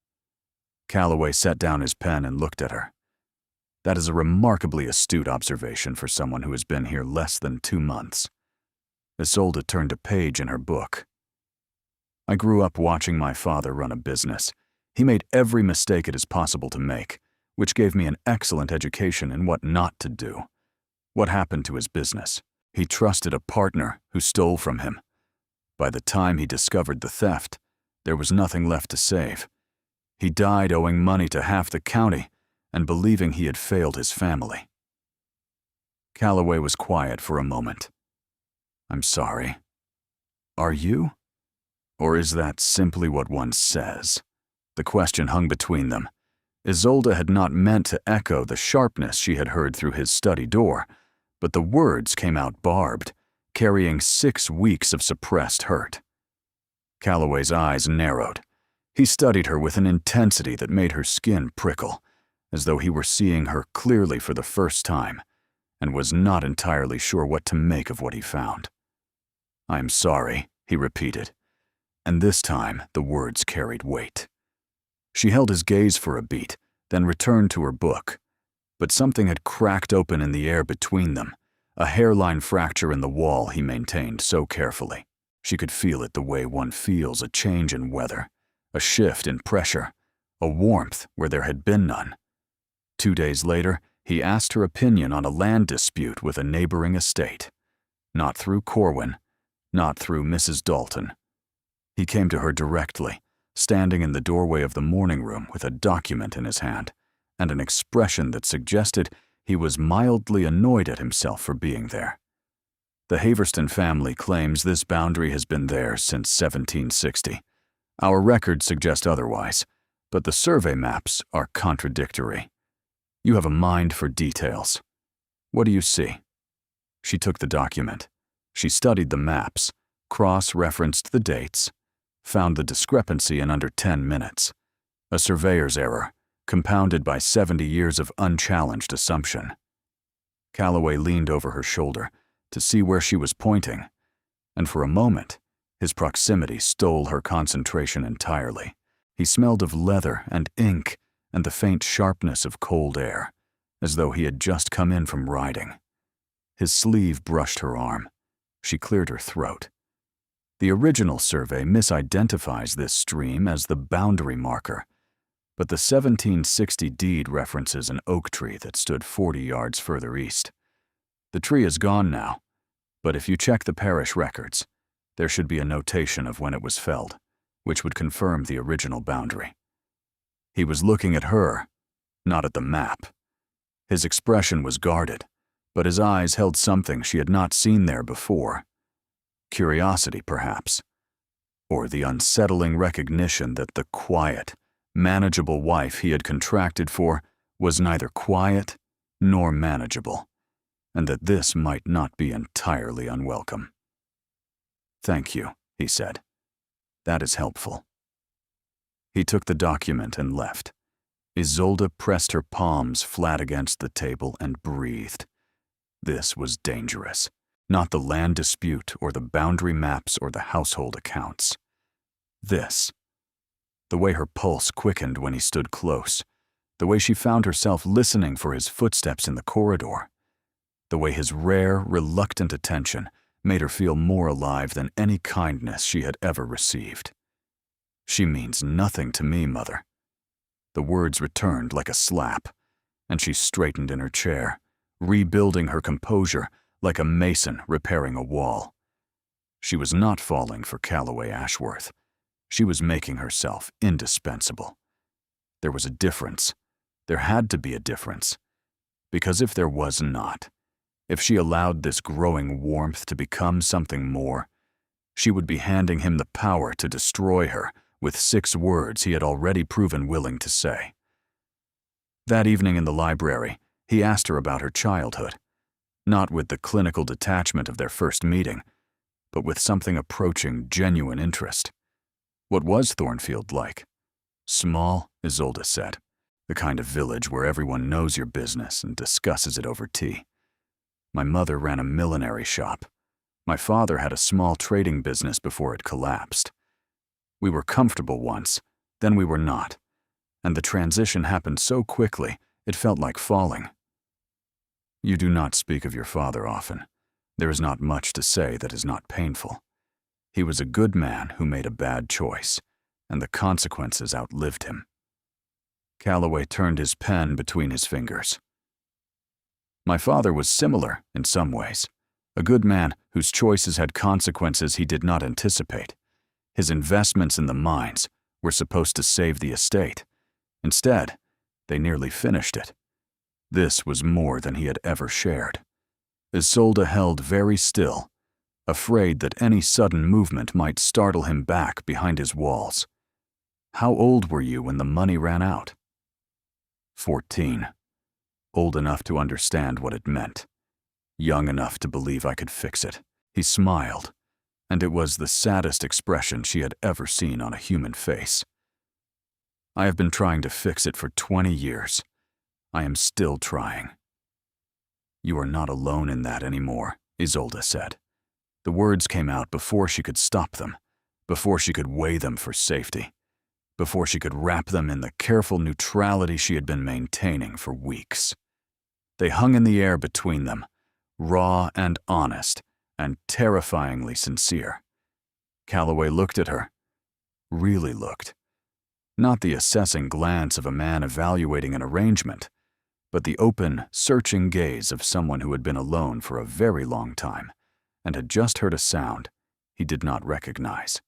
Calloway set down his pen and looked at her. "That is a remarkably astute observation for someone who has been here less than 2 months." Isolde turned a page in her book. "I grew up watching my father run a business. He made every mistake it is possible to make, which gave me an excellent education in what not to do. What happened to his business? He trusted a partner who stole from him. By the time he discovered the theft, there was nothing left to save. He died owing money to half the county and believing he had failed his family." Calloway was quiet for a moment. "I'm sorry. Are you? Or is that simply what one says?" The question hung between them. Isolde had not meant to echo the sharpness she had heard through his study door, but the words came out barbed, carrying 6 weeks of suppressed hurt. Calloway's eyes narrowed. He studied her with an intensity that made her skin prickle, as though he were seeing her clearly for the first time, and was not entirely sure what to make of what he found. "I'm sorry," he repeated, and this time the words carried weight. She held his gaze for a beat, then returned to her book. But something had cracked open in the air between them, a hairline fracture in the wall he maintained so carefully. She could feel it the way one feels a change in weather, a shift in pressure, a warmth where there had been none. 2 days later, he asked her opinion on a land dispute with a neighboring estate. Not through Corwin, not through Mrs. Dalton. He came to her directly, standing in the doorway of the morning room with a document in his hand, and an expression that suggested he was mildly annoyed at himself for being there. The Haverston family claims this boundary has been there since 1760. Our records suggest otherwise, but the survey maps are contradictory. You have a mind for details. What do you see? She took the document. She studied the maps, cross-referenced the dates, found the discrepancy in under 10 minutes. A surveyor's error, compounded by 70 years of unchallenged assumption. Calloway leaned over her shoulder to see where she was pointing, and for a moment, his proximity stole her concentration entirely. He smelled of leather and ink and the faint sharpness of cold air, as though he had just come in from riding. His sleeve brushed her arm. She cleared her throat. The original survey misidentifies this stream as the boundary marker, but the 1760 deed references an oak tree that stood 40 yards further east. The tree is gone now, but if you check the parish records, there should be a notation of when it was felled, which would confirm the original boundary. He was looking at her, not at the map. His expression was guarded, but his eyes held something she had not seen there before. Curiosity, perhaps, or the unsettling recognition that the quiet, manageable wife he had contracted for was neither quiet nor manageable, and that this might not be entirely unwelcome. "Thank you," he said. "That is helpful." He took the document and left. Isolde pressed her palms flat against the table and breathed. This was dangerous. Not the land dispute or the boundary maps or the household accounts. This. The way her pulse quickened when he stood close. The way she found herself listening for his footsteps in the corridor. The way his rare, reluctant attention made her feel more alive than any kindness she had ever received. "She means nothing to me, Mother." The words returned like a slap, and she straightened in her chair, rebuilding her composure like a mason repairing a wall. She was not falling for Calloway Ashworth. She was making herself indispensable. There was a difference. There had to be a difference. Because if there was not, if she allowed this growing warmth to become something more, she would be handing him the power to destroy her with 6 words he had already proven willing to say. That evening in the library, he asked her about her childhood, not with the clinical detachment of their first meeting, but with something approaching genuine interest. What was Thornfield like? Small, Isolde said, the kind of village where everyone knows your business and discusses it over tea. My mother ran a millinery shop. My father had a small trading business before it collapsed. We were comfortable once, then we were not, and the transition happened so quickly it felt like falling. You do not speak of your father often. There is not much to say that is not painful. He was a good man who made a bad choice, and the consequences outlived him. Calloway turned his pen between his fingers. My father was similar in some ways, a good man whose choices had consequences he did not anticipate. His investments in the mines were supposed to save the estate. Instead, they nearly finished it. This was more than he had ever shared. Isolde held very still, afraid that any sudden movement might startle him back behind his walls. How old were you when the money ran out? 14. Old enough to understand what it meant. young enough to believe I could fix it. He smiled, and it was the saddest expression she had ever seen on a human face. I have been trying to fix it for 20 years. I am still trying. You are not alone in that anymore, Isolde said. The words came out before she could stop them, before she could weigh them for safety, before she could wrap them in the careful neutrality she had been maintaining for weeks. They hung in the air between them, raw and honest, and terrifyingly sincere. Calloway looked at her, really looked. Not the assessing glance of a man evaluating an arrangement, but the open, searching gaze of someone who had been alone for a very long time and had just heard a sound he did not recognize.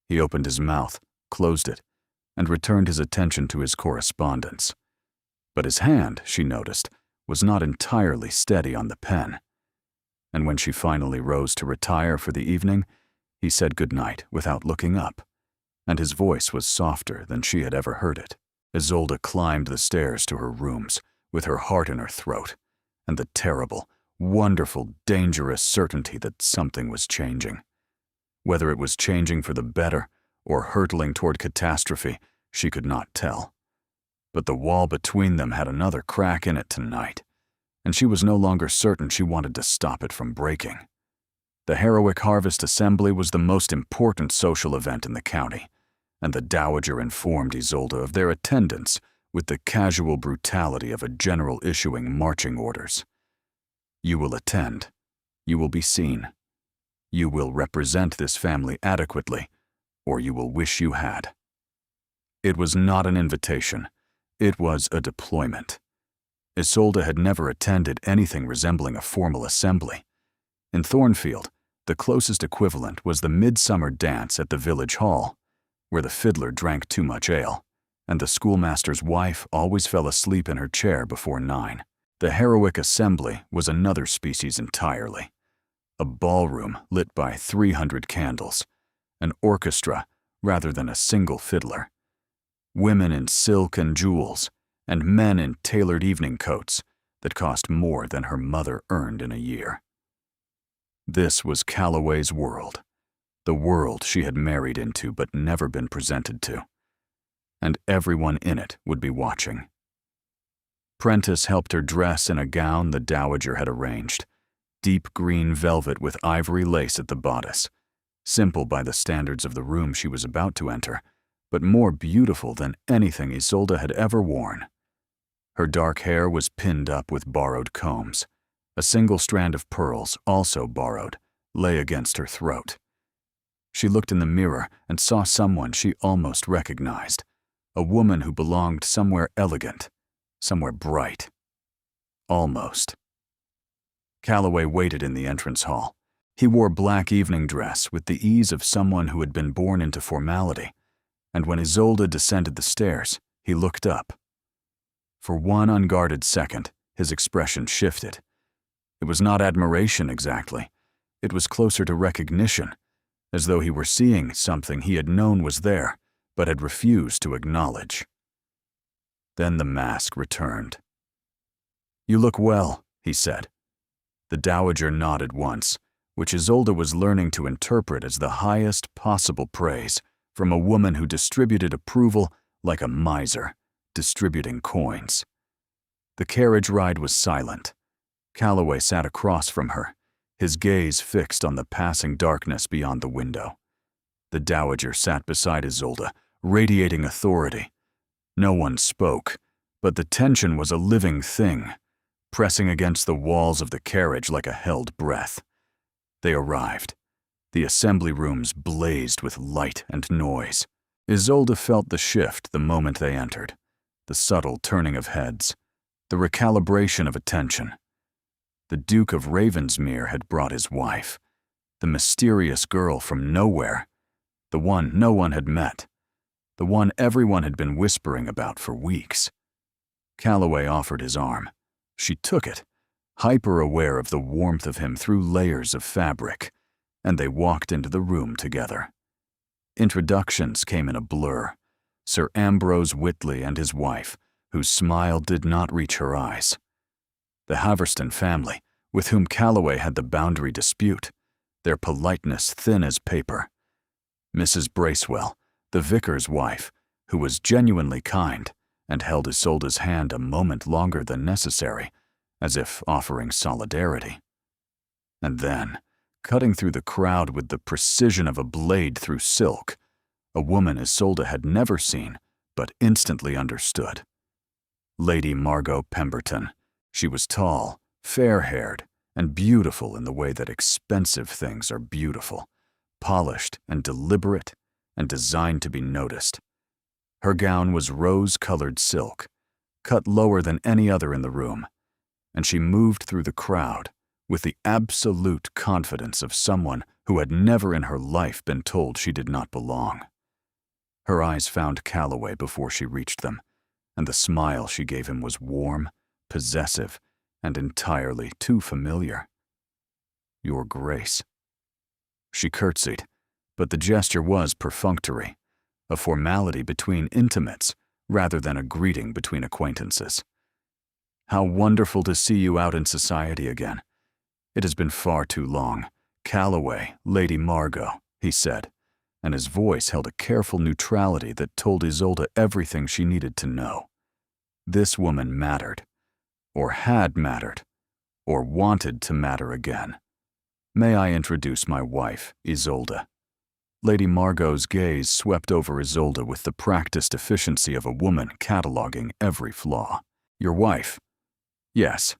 He opened his mouth, closed it, and returned his attention to his correspondence. But his hand, she noticed, was not entirely steady on the pen. And when she finally rose to retire for the evening, he said goodnight without looking up, and his voice was softer than she had ever heard it. Isolde climbed the stairs to her rooms with her heart in her throat, and the terrible, wonderful, dangerous certainty that something was changing. Whether it was changing for the better or hurtling toward catastrophe, she could not tell. But the wall between them had another crack in it tonight, and she was no longer certain she wanted to stop it from breaking. The Heroic Harvest Assembly was the most important social event in the county, and the Dowager informed Isolde of their attendance with the casual brutality of a general issuing marching orders. You will attend. You will be seen. You will represent this family adequately, or you will wish you had. It was not an invitation. It was a deployment. Isolde had never attended anything resembling a formal assembly. In Thornfield, the closest equivalent was the midsummer dance at the village hall, where the fiddler drank too much ale, and the schoolmaster's wife always fell asleep in her chair before 9. The Heroic Assembly was another species entirely. A ballroom lit by 300 candles, an orchestra rather than a single fiddler, women in silk and jewels, and men in tailored evening coats that cost more than her mother earned in a year. This was Calloway's world, the world she had married into but never been presented to, and everyone in it would be watching. Prentice helped her dress in a gown the Dowager had arranged, deep green velvet with ivory lace at the bodice, simple by the standards of the room she was about to enter, but more beautiful than anything Isolde had ever worn. Her dark hair was pinned up with borrowed combs. A single strand of pearls, also borrowed, lay against her throat. She looked in the mirror and saw someone she almost recognized, a woman who belonged somewhere elegant, somewhere bright. Almost. Calloway waited in the entrance hall. He wore black evening dress with the ease of someone who had been born into formality, and when Isolde descended the stairs, he looked up. For one unguarded second, his expression shifted. It was not admiration exactly. It was closer to recognition, as though he were seeing something he had known was there, but had refused to acknowledge. Then the mask returned. "You look well," he said. The Dowager nodded once, which Isolde was learning to interpret as the highest possible praise from a woman who distributed approval like a miser, distributing coins. The carriage ride was silent. Calloway sat across from her, his gaze fixed on the passing darkness beyond the window. The Dowager sat beside Isolde, radiating authority. No one spoke, but the tension was a living thing, pressing against the walls of the carriage like a held breath. They arrived. The assembly rooms blazed with light and noise. Isolde felt the shift the moment they entered, the subtle turning of heads, the recalibration of attention. The Duke of Ravensmere had brought his wife, the mysterious girl from nowhere, the one no one had met, the one everyone had been whispering about for weeks. Calloway offered his arm. She took it, hyper-aware of the warmth of him through layers of fabric, and they walked into the room together. Introductions came in a blur. Sir Ambrose Whitley and his wife, whose smile did not reach her eyes. The Haverston family, with whom Calloway had the boundary dispute, their politeness thin as paper. Mrs. Bracewell, the vicar's wife, who was genuinely kind and held Isolde's hand a moment longer than necessary, as if offering solidarity. And then, cutting through the crowd with the precision of a blade through silk, a woman Isolde had never seen, but instantly understood. Lady Margot Pemberton. She was tall, fair-haired, and beautiful in the way that expensive things are beautiful, polished and deliberate and designed to be noticed. Her gown was rose-colored silk, cut lower than any other in the room, and she moved through the crowd with the absolute confidence of someone who had never in her life been told she did not belong. Her eyes found Calloway before she reached them, and the smile she gave him was warm, possessive, and entirely too familiar. "Your Grace." She curtsied, but the gesture was perfunctory, a formality between intimates rather than a greeting between acquaintances. "How wonderful to see you out in society again. It has been far too long. Calloway, Lady Margot," he said, and his voice held a careful neutrality that told Isolde everything she needed to know. This woman mattered, or had mattered, or wanted to matter again. "May I introduce my wife, Isolde?" Lady Margot's gaze swept over Isolde with the practiced efficiency of a woman cataloging every flaw. "Your wife?" "Yes.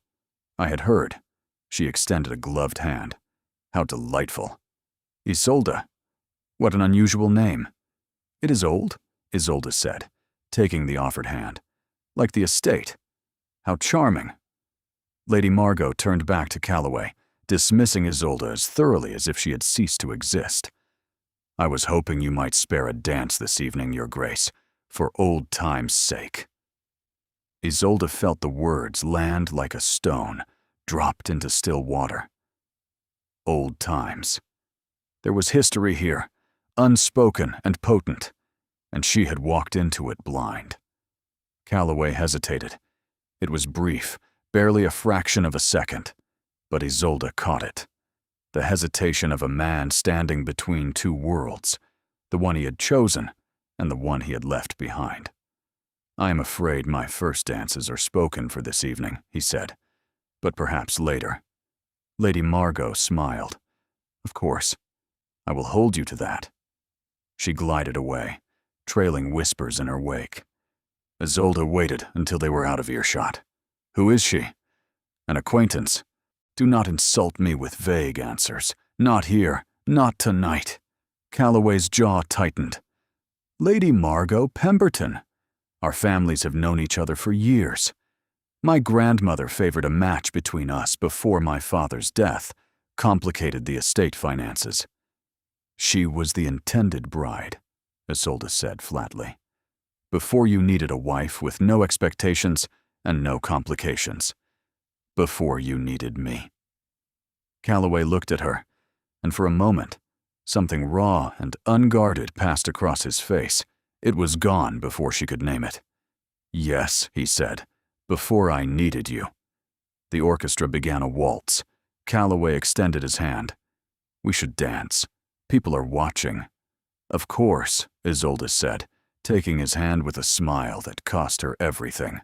I had heard." She extended a gloved hand. "How delightful." "Isolde? What an unusual name." "It is old," Isolde said, taking the offered hand. "Like the estate. How charming." Lady Margot turned back to Calloway, dismissing Isolde as thoroughly as if she had ceased to exist. "I was hoping you might spare a dance this evening, Your Grace, for old time's sake." Isolde felt the words land like a stone, dropped into still water. Old times. There was history here, unspoken and potent, and she had walked into it blind. Calloway hesitated. It was brief, barely a fraction of a second, but Isolde caught it. The hesitation of a man standing between two worlds, the one he had chosen and the one he had left behind. "I am afraid my first dances are spoken for this evening," he said, "but perhaps later." Lady Margot smiled. "Of course. I will hold you to that." She glided away, trailing whispers in her wake. Isolde waited until they were out of earshot. "Who is she?" "An acquaintance. Do not insult me with vague answers. Not here. Not tonight." Calloway's jaw tightened. "Lady Margot Pemberton. Our families have known each other for years. My grandmother favored a match between us before my father's death, complicated the estate finances." "She was the intended bride," Isolde said flatly. "Before you needed a wife with no expectations and no complications. Before you needed me." Calloway looked at her, and for a moment, something raw and unguarded passed across his face. It was gone before she could name it. "Yes," he said, "before I needed you." The orchestra began a waltz. Calloway extended his hand. "We should dance. People are watching." "Of course," Isolde said, taking his hand with a smile that cost her everything.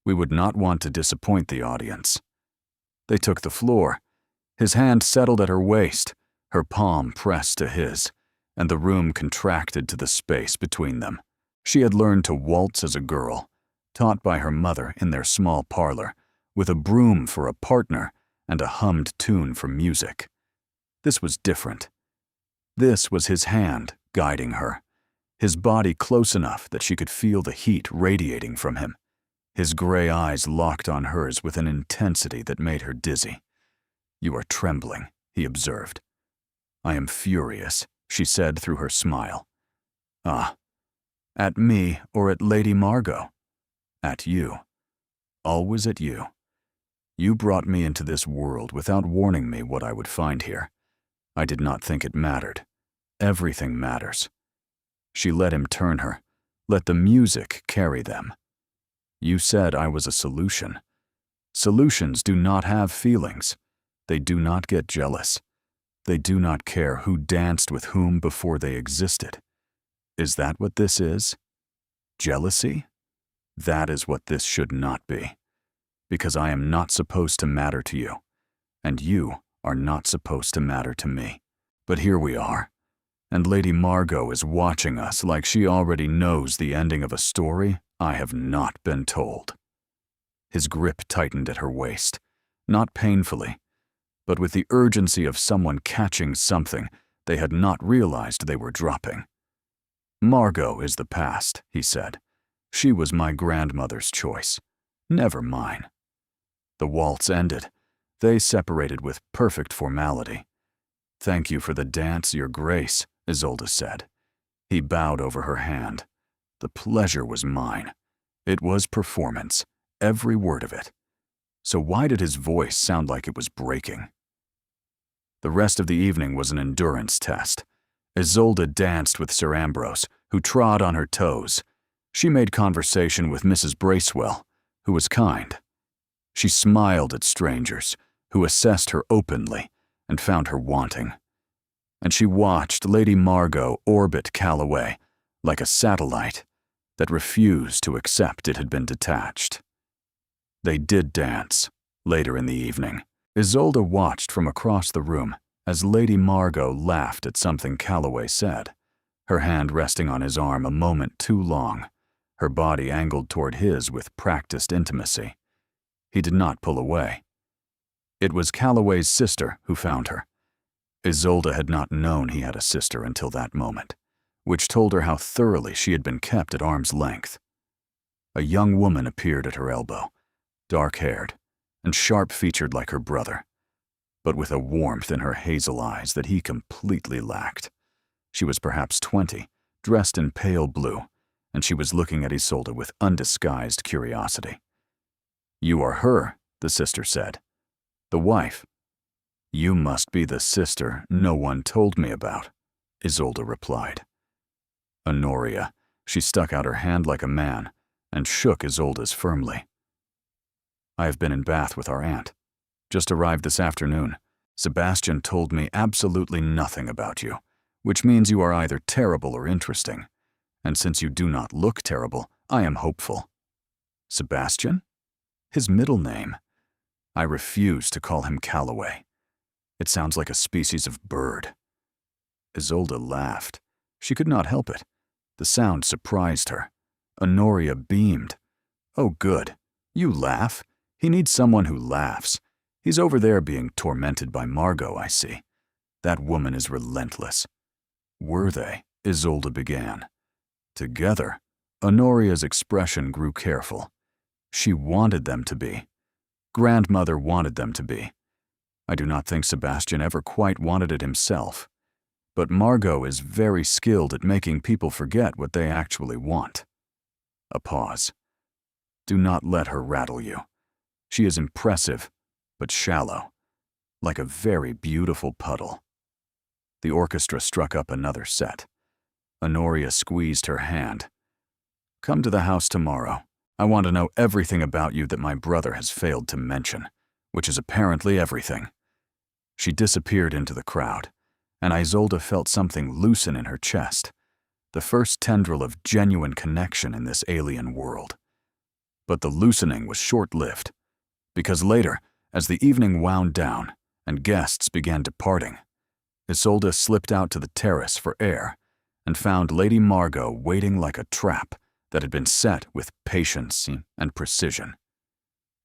"We would not want to disappoint the audience." They took the floor. His hand settled at her waist, her palm pressed to his, and the room contracted to the space between them. She had learned to waltz as a girl, taught by her mother in their small parlor, with a broom for a partner and a hummed tune for music. This was different. This was his hand guiding her, his body close enough that she could feel the heat radiating from him. His gray eyes locked on hers with an intensity that made her dizzy. "You are trembling," he observed. "I am furious," she said through her smile. "Ah. At me or at Lady Margot?" "At you. Always at you. You brought me into this world without warning me what I would find here. I did not think it mattered. Everything matters." She let him turn her, let the music carry them. "You said I was a solution. Solutions do not have feelings. They do not get jealous. They do not care who danced with whom before they existed. Is that what this is? Jealousy? That is what this should not be. Because I am not supposed to matter to you, and you are not supposed to matter to me. But here we are, and Lady Margot is watching us like she already knows the ending of a story I have not been told. His grip tightened at her waist, not painfully, but with the urgency of someone catching something they had not realized they were dropping. Margot is the past, he said. She was my grandmother's choice, never mine. The waltz ended. They separated with perfect formality. Thank you for the dance, Your Grace, Isolde said. He bowed over her hand. The pleasure was mine. It was performance, every word of it. So why did his voice sound like it was breaking? The rest of the evening was an endurance test. Isolde danced with Sir Ambrose, who trod on her toes. She made conversation with Mrs. Bracewell, who was kind. She smiled at strangers, who assessed her openly and found her wanting. And she watched Lady Margot orbit Calloway like a satellite that refused to accept it had been detached. They did dance, later in the evening. Isolde watched from across the room as Lady Margot laughed at something Calloway said, her hand resting on his arm a moment too long, her body angled toward his with practiced intimacy. He did not pull away. It was Calloway's sister who found her. Isolde had not known he had a sister until that moment, which told her how thoroughly she had been kept at arm's length. A young woman appeared at her elbow, dark-haired and sharp-featured like her brother, but with a warmth in her hazel eyes that he completely lacked. She was perhaps 20, dressed in pale blue, and she was looking at Isolde with undisguised curiosity. You are her, the sister said. The wife. You must be the sister no one told me about, Isolde replied. Honoria. She stuck out her hand like a man and shook Isolde's firmly. I have been in Bath with our aunt. Just arrived this afternoon. Sebastian told me absolutely nothing about you, which means you are either terrible or interesting. And since you do not look terrible, I am hopeful. Sebastian? His middle name. I refuse to call him Calloway. It sounds like a species of bird. Isolde laughed. She could not help it. The sound surprised her. Honoria beamed. Oh, good. You laugh. He needs someone who laughs. He's over there being tormented by Margot, I see. That woman is relentless. Were they? Isolde began. Together, Honoria's expression grew careful. She wanted them to be. Grandmother wanted them to be. I do not think Sebastian ever quite wanted it himself. But Margot is very skilled at making people forget what they actually want. A pause. Do not let her rattle you. She is impressive, but shallow, like a very beautiful puddle. The orchestra struck up another set. Honoria squeezed her hand. Come to the house tomorrow. I want to know everything about you that my brother has failed to mention, which is apparently everything. She disappeared into the crowd, and Isolde felt something loosen in her chest, the first tendril of genuine connection in this alien world. But the loosening was short-lived, because later, as the evening wound down and guests began departing, Isolde slipped out to the terrace for air and found Lady Margot waiting like a trap that had been set with patience and precision.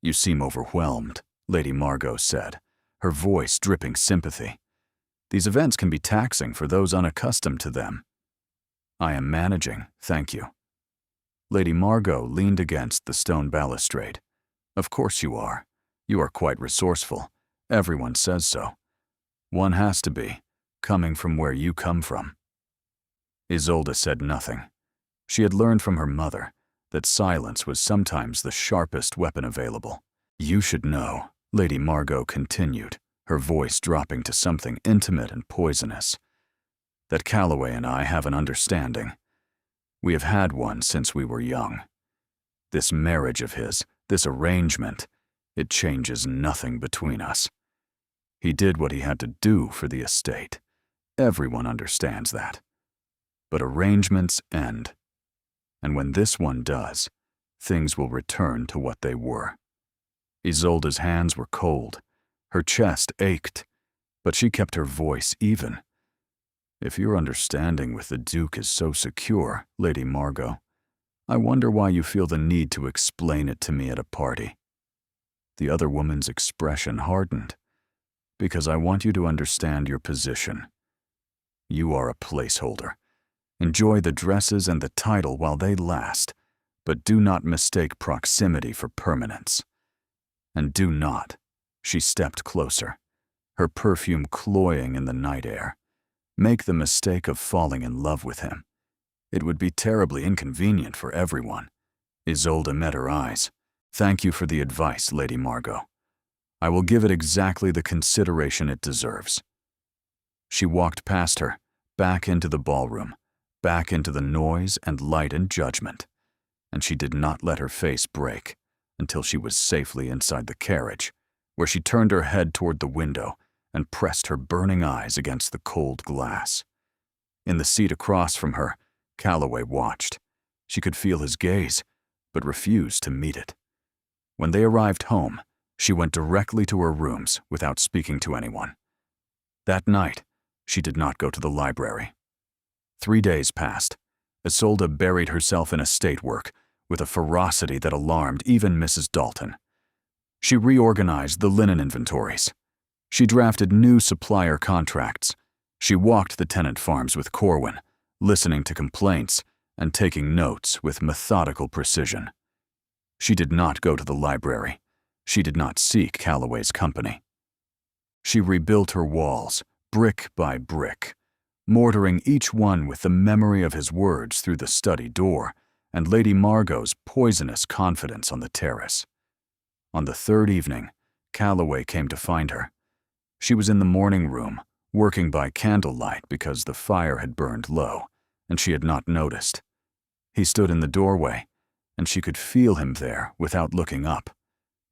You seem overwhelmed, Lady Margot said, her voice dripping sympathy. These events can be taxing for those unaccustomed to them. I am managing, thank you. Lady Margot leaned against the stone balustrade. Of course you are. You are quite resourceful. Everyone says so. One has to be, coming from where you come from. Isolde said nothing. She had learned from her mother that silence was sometimes the sharpest weapon available. You should know, Lady Margot continued, her voice dropping to something intimate and poisonous, that Calloway and I have an understanding. We have had one since we were young. This marriage of his, this arrangement, it changes nothing between us. He did what he had to do for the estate. Everyone understands that. But arrangements end. And when this one does, things will return to what they were. Isolde's hands were cold. Her chest ached, but she kept her voice even. If your understanding with the Duke is so secure, Lady Margot, I wonder why you feel the need to explain it to me at a party. The other woman's expression hardened. Because I want you to understand your position. You are a placeholder. Enjoy the dresses and the title while they last, but do not mistake proximity for permanence. And do not, she stepped closer, her perfume cloying in the night air, make the mistake of falling in love with him. It would be terribly inconvenient for everyone. Isolde met her eyes. Thank you for the advice, Lady Margot. I will give it exactly the consideration it deserves. She walked past her, back into the ballroom, back into the noise and light and judgment, and she did not let her face break until she was safely inside the carriage, where she turned her head toward the window and pressed her burning eyes against the cold glass. In the seat across from her, Calloway watched. She could feel his gaze, but refused to meet it. When they arrived home, she went directly to her rooms without speaking to anyone. That night, she did not go to the library. 3 days passed. Isolde buried herself in estate work with a ferocity that alarmed even Mrs. Dalton. She reorganized the linen inventories. She drafted new supplier contracts. She walked the tenant farms with Corwin, listening to complaints and taking notes with methodical precision. She did not go to the library. She did not seek Calloway's company. She rebuilt her walls, brick by brick, mortaring each one with the memory of his words through the study door and Lady Margot's poisonous confidence on the terrace. On the third evening, Calloway came to find her. She was in the morning room, working by candlelight because the fire had burned low, and she had not noticed. He stood in the doorway, and she could feel him there without looking up,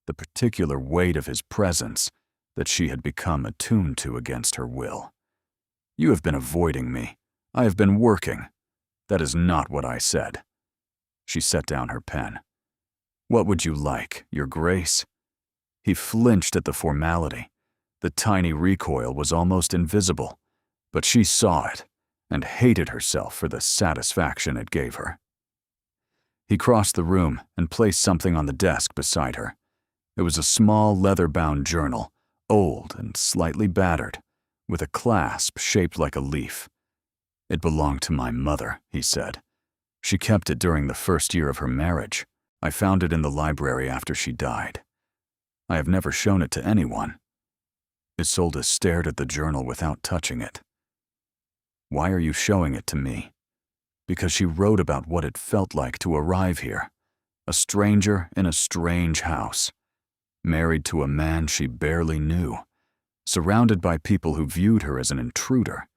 the particular weight of his presence that she had become attuned to against her will. You have been avoiding me. I have been working. That is not what I said. She set down her pen. What would you like, Your Grace? He flinched at the formality. The tiny recoil was almost invisible, but she saw it and hated herself for the satisfaction it gave her. He crossed the room and placed something on the desk beside her. It was a small leather-bound journal, old and slightly battered, with a clasp shaped like a leaf. It belonged to my mother, he said. She kept it during the first year of her marriage. I found it in the library after she died. I have never shown it to anyone. Isolde stared at the journal without touching it. Why are you showing it to me? Because she wrote about what it felt like to arrive here, a stranger in a strange house, married to a man she barely knew, surrounded by people who viewed her as an intruder.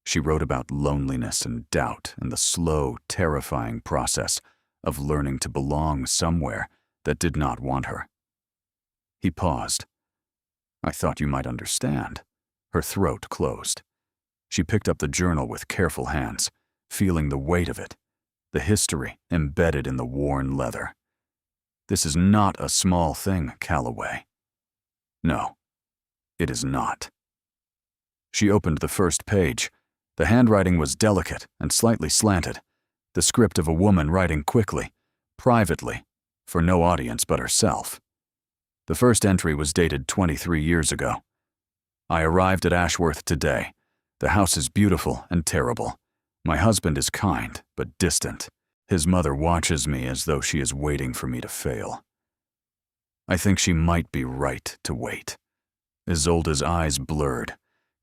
She wrote about loneliness and doubt and the slow, terrifying process of learning to belong somewhere that did not want her. He paused. I thought you might understand. Her throat closed. She picked up the journal with careful hands, feeling the weight of it, the history embedded in the worn leather. This is not a small thing, Calloway. No, it is not. She opened the first page. The handwriting was delicate and slightly slanted, the script of a woman writing quickly, privately, for no audience but herself. The first entry was dated 23 years ago. I arrived at Ashworth today. The house is beautiful and terrible. My husband is kind, but distant. His mother watches me as though she is waiting for me to fail. I think she might be right to wait. Isolde's eyes blurred.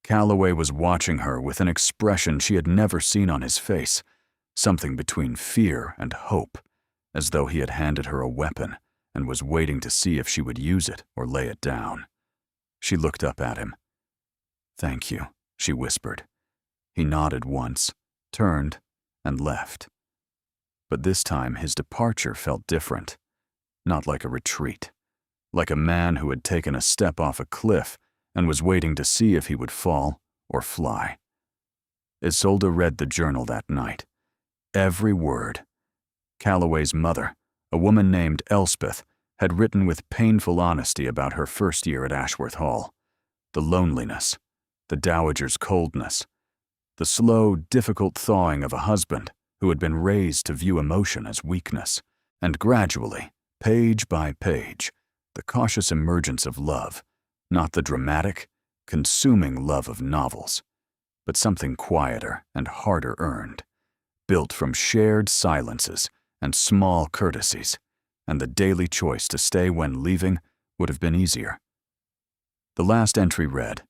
Calloway was watching her with an expression she had never seen on his face, something between fear and hope, as though he had handed her a weapon and was waiting to see if she would use it or lay it down. She looked up at him. Thank you, she whispered. He nodded once, turned, and left. But this time his departure felt different, not like a retreat, like a man who had taken a step off a cliff and was waiting to see if he would fall or fly. Isolde read the journal that night. Every word. Calloway's mother, a woman named Elspeth, had written with painful honesty about her first year at Ashworth Hall. The loneliness, the dowager's coldness, the slow, difficult thawing of a husband who had been raised to view emotion as weakness, and gradually, page by page, the cautious emergence of love, not the dramatic, consuming love of novels, but something quieter and harder earned, built from shared silences and small courtesies, and the daily choice to stay when leaving would have been easier. The last entry read,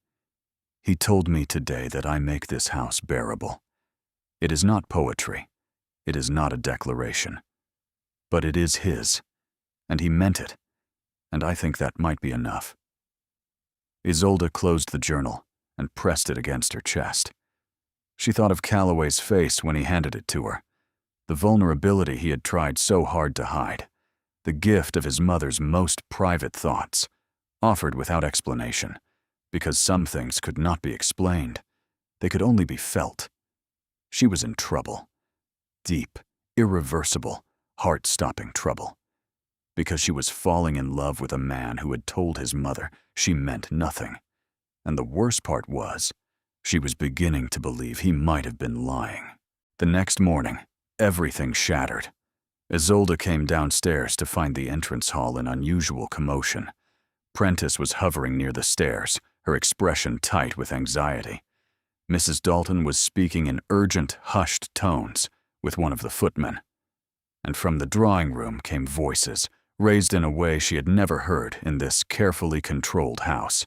"He told me today that I make this house bearable. It is not poetry. It is not a declaration. But it is his, and he meant it, and I think that might be enough." Isolde closed the journal and pressed it against her chest. She thought of Calloway's face when he handed it to her, the vulnerability he had tried so hard to hide, the gift of his mother's most private thoughts, offered without explanation, because some things could not be explained. They could only be felt. She was in trouble. Deep, irreversible, heart-stopping trouble. Because she was falling in love with a man who had told his mother she meant nothing. And the worst part was, she was beginning to believe he might have been lying. The next morning, everything shattered. Isolde came downstairs to find the entrance hall in unusual commotion. Prentice was hovering near the stairs, her expression tight with anxiety. Mrs. Dalton was speaking in urgent, hushed tones with one of the footmen. And from the drawing room came voices, raised in a way she had never heard in this carefully controlled house.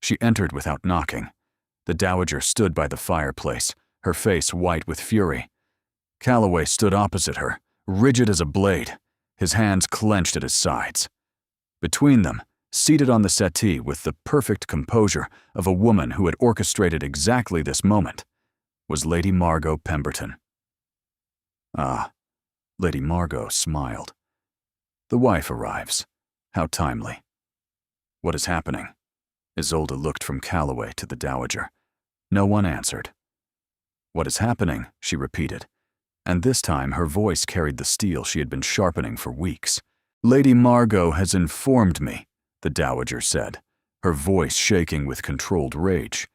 She entered without knocking. The dowager stood by the fireplace, her face white with fury. Calloway stood opposite her, rigid as a blade, his hands clenched at his sides. Between them, seated on the settee with the perfect composure of a woman who had orchestrated exactly this moment, was Lady Margot Pemberton. Ah, Lady Margot smiled. The wife arrives. How timely. What is happening? Isolde looked from Calloway to the dowager. No one answered. What is happening? She repeated, and this time her voice carried the steel she had been sharpening for weeks. Lady Margot has informed me, the dowager said, her voice shaking with controlled rage,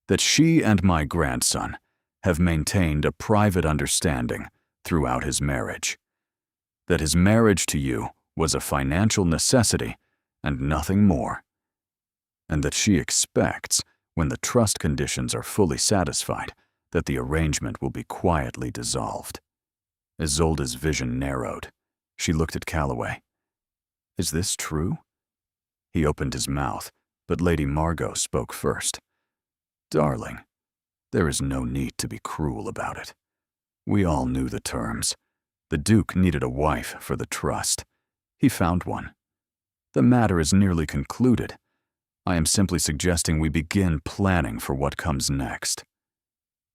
that she and my grandson have maintained a private understanding throughout his marriage. That his marriage to you was a financial necessity and nothing more. And that she expects, when the trust conditions are fully satisfied, that the arrangement will be quietly dissolved. Isolde's vision narrowed. She looked at Calloway. Is this true? He opened his mouth, but Lady Margot spoke first. Darling, there is no need to be cruel about it. We all knew the terms. The Duke needed a wife for the trust. He found one. The matter is nearly concluded. I am simply suggesting we begin planning for what comes next.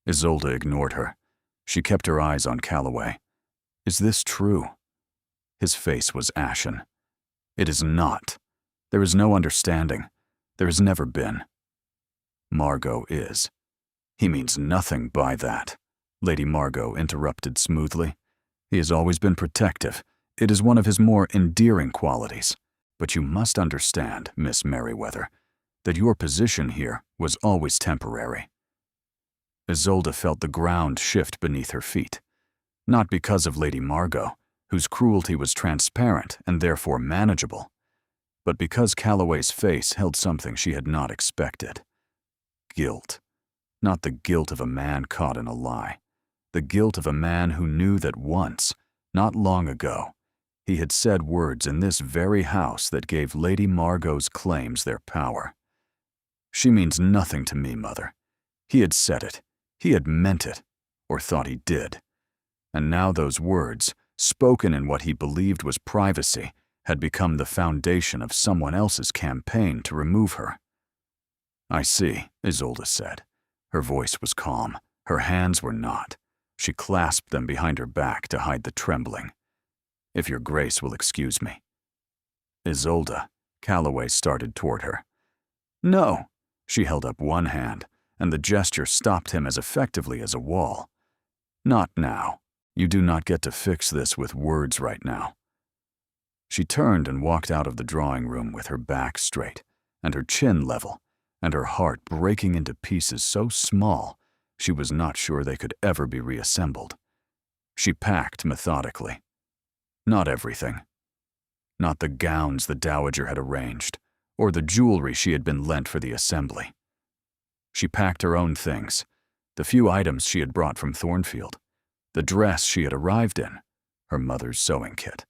Isolde ignored her. She kept her eyes on Calloway. Is this true? His face was ashen. It is not. There is no understanding. There has never been. Margot is. He means nothing by that, Lady Margot interrupted smoothly. He has always been protective. It is one of his more endearing qualities. But you must understand, Miss Merriweather, that your position here was always temporary. Isolde felt the ground shift beneath her feet. Not because of Lady Margot, whose cruelty was transparent and therefore manageable, but because Calloway's face held something she had not expected. Guilt. Not the guilt of a man caught in a lie. The guilt of a man who knew that once, not long ago, he had said words in this very house that gave Lady Margot's claims their power. She means nothing to me, Mother. He had said it. He had meant it, or thought he did. And now those words, spoken in what he believed was privacy, had become the foundation of someone else's campaign to remove her. I see, Isolde said. Her voice was calm. Her hands were not. She clasped them behind her back to hide the trembling. If your grace will excuse me. Isolde, Calloway started toward her. No. She held up one hand, and the gesture stopped him as effectively as a wall. Not now. You do not get to fix this with words right now. She turned and walked out of the drawing room with her back straight, and her chin level, and her heart breaking into pieces so small she was not sure they could ever be reassembled. She packed methodically. Not everything. Not the gowns the dowager had arranged, or the jewelry she had been lent for the assembly. She packed her own things, the few items she had brought from Thornfield, the dress she had arrived in, her mother's sewing kit,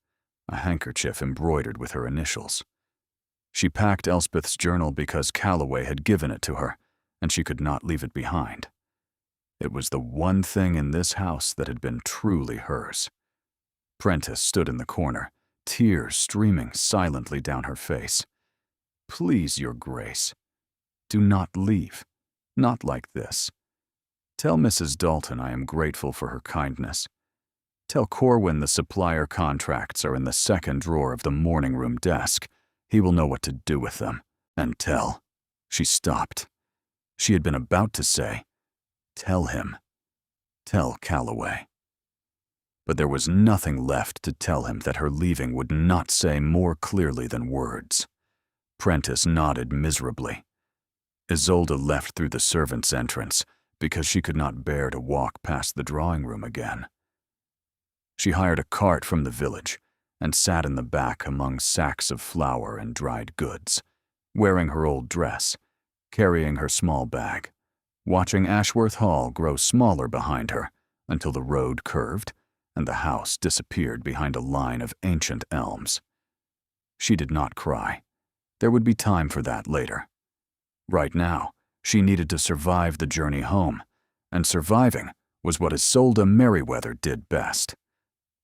a handkerchief embroidered with her initials. She packed Elspeth's journal because Calloway had given it to her, and she could not leave it behind. It was the one thing in this house that had been truly hers. Prentice stood in the corner, tears streaming silently down her face. Please, Your Grace, do not leave. Not like this. Tell Mrs. Dalton I am grateful for her kindness. Tell Corwin the supplier contracts are in the second drawer of the morning room desk. He will know what to do with them. And tell. She stopped. She had been about to say, tell him. Tell Calloway. But there was nothing left to tell him that her leaving would not say more clearly than words. Prentice nodded miserably. Isolde left through the servants' entrance because she could not bear to walk past the drawing room again. She hired a cart from the village and sat in the back among sacks of flour and dried goods, wearing her old dress, carrying her small bag, watching Ashworth Hall grow smaller behind her until the road curved and the house disappeared behind a line of ancient elms. She did not cry. There would be time for that later. Right now, she needed to survive the journey home, and surviving was what Isolde Merriweather did best.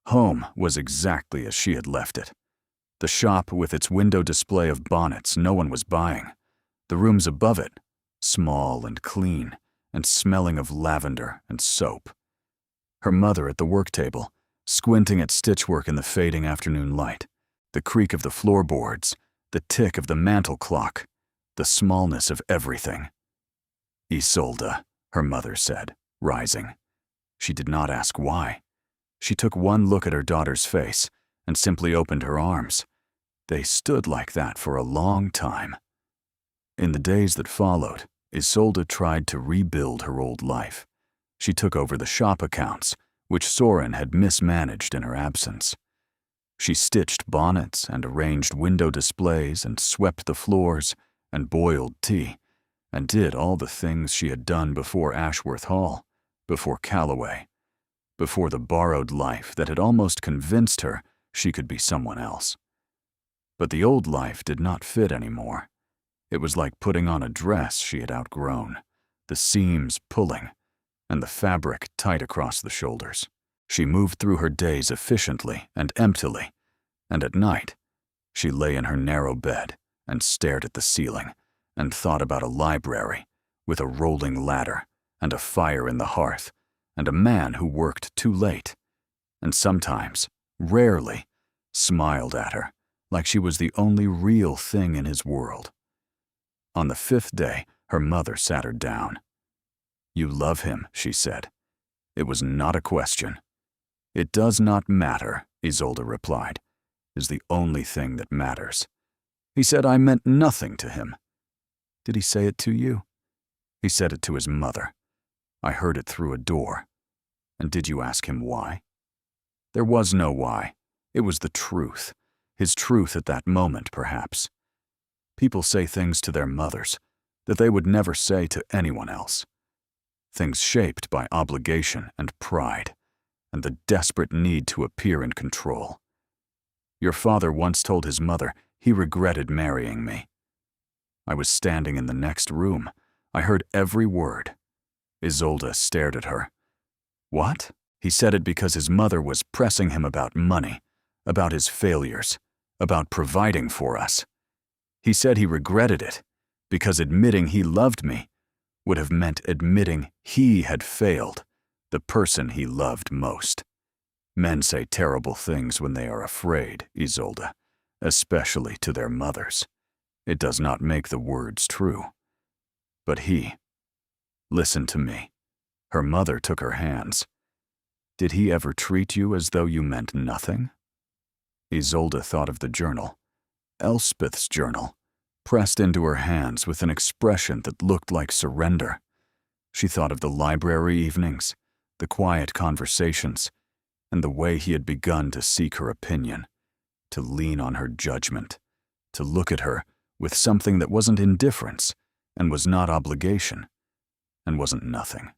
Home was exactly as she had left it. The shop with its window display of bonnets no one was buying. The rooms above it, small and clean, and smelling of lavender and soap. Her mother at the work table, squinting at stitchwork in the fading afternoon light, the creak of the floorboards, the tick of the mantel clock, the smallness of everything. Isolde, her mother said, rising. She did not ask why. She took one look at her daughter's face and simply opened her arms. They stood like that for a long time. In the days that followed, Isolde tried to rebuild her old life. She took over the shop accounts, which Soren had mismanaged in her absence. She stitched bonnets and arranged window displays and swept the floors and boiled tea, and did all the things she had done before Ashworth Hall, before Calloway, before the borrowed life that had almost convinced her she could be someone else. But the old life did not fit anymore. It was like putting on a dress she had outgrown, the seams pulling, and the fabric tight across the shoulders. She moved through her days efficiently and emptily, and at night, she lay in her narrow bed and stared at the ceiling and thought about a library with a rolling ladder and a fire in the hearth and a man who worked too late, and sometimes, rarely, smiled at her like she was the only real thing in his world. On the 5th day, her mother sat her down. "You love him," she said. It was not a question. "It does not matter," Isolde replied, "is the only thing that matters. He said I meant nothing to him." "Did he say it to you?" "He said it to his mother. I heard it through a door." "And did you ask him why?" "There was no why. It was the truth. His truth at that moment, perhaps. People say things to their mothers that they would never say to anyone else. Things shaped by obligation and pride, and the desperate need to appear in control. Your father once told his mother he regretted marrying me. I was standing in the next room. I heard every word." Isolde stared at her. "What?" He said it because his mother was pressing him about money, about his failures, about providing for us. He said he regretted it because admitting he loved me would have meant admitting he had failed the person he loved most. Men say terrible things when they are afraid, Isolde, especially to their mothers. It does not make the words true. But listen to me. Her mother took her hands. Did he ever treat you as though you meant nothing? Isolde thought of the journal, Elspeth's journal, pressed into her hands with an expression that looked like surrender. She thought of the library evenings, the quiet conversations, and the way he had begun to seek her opinion, to lean on her judgment, to look at her with something that wasn't indifference and was not obligation and wasn't nothing.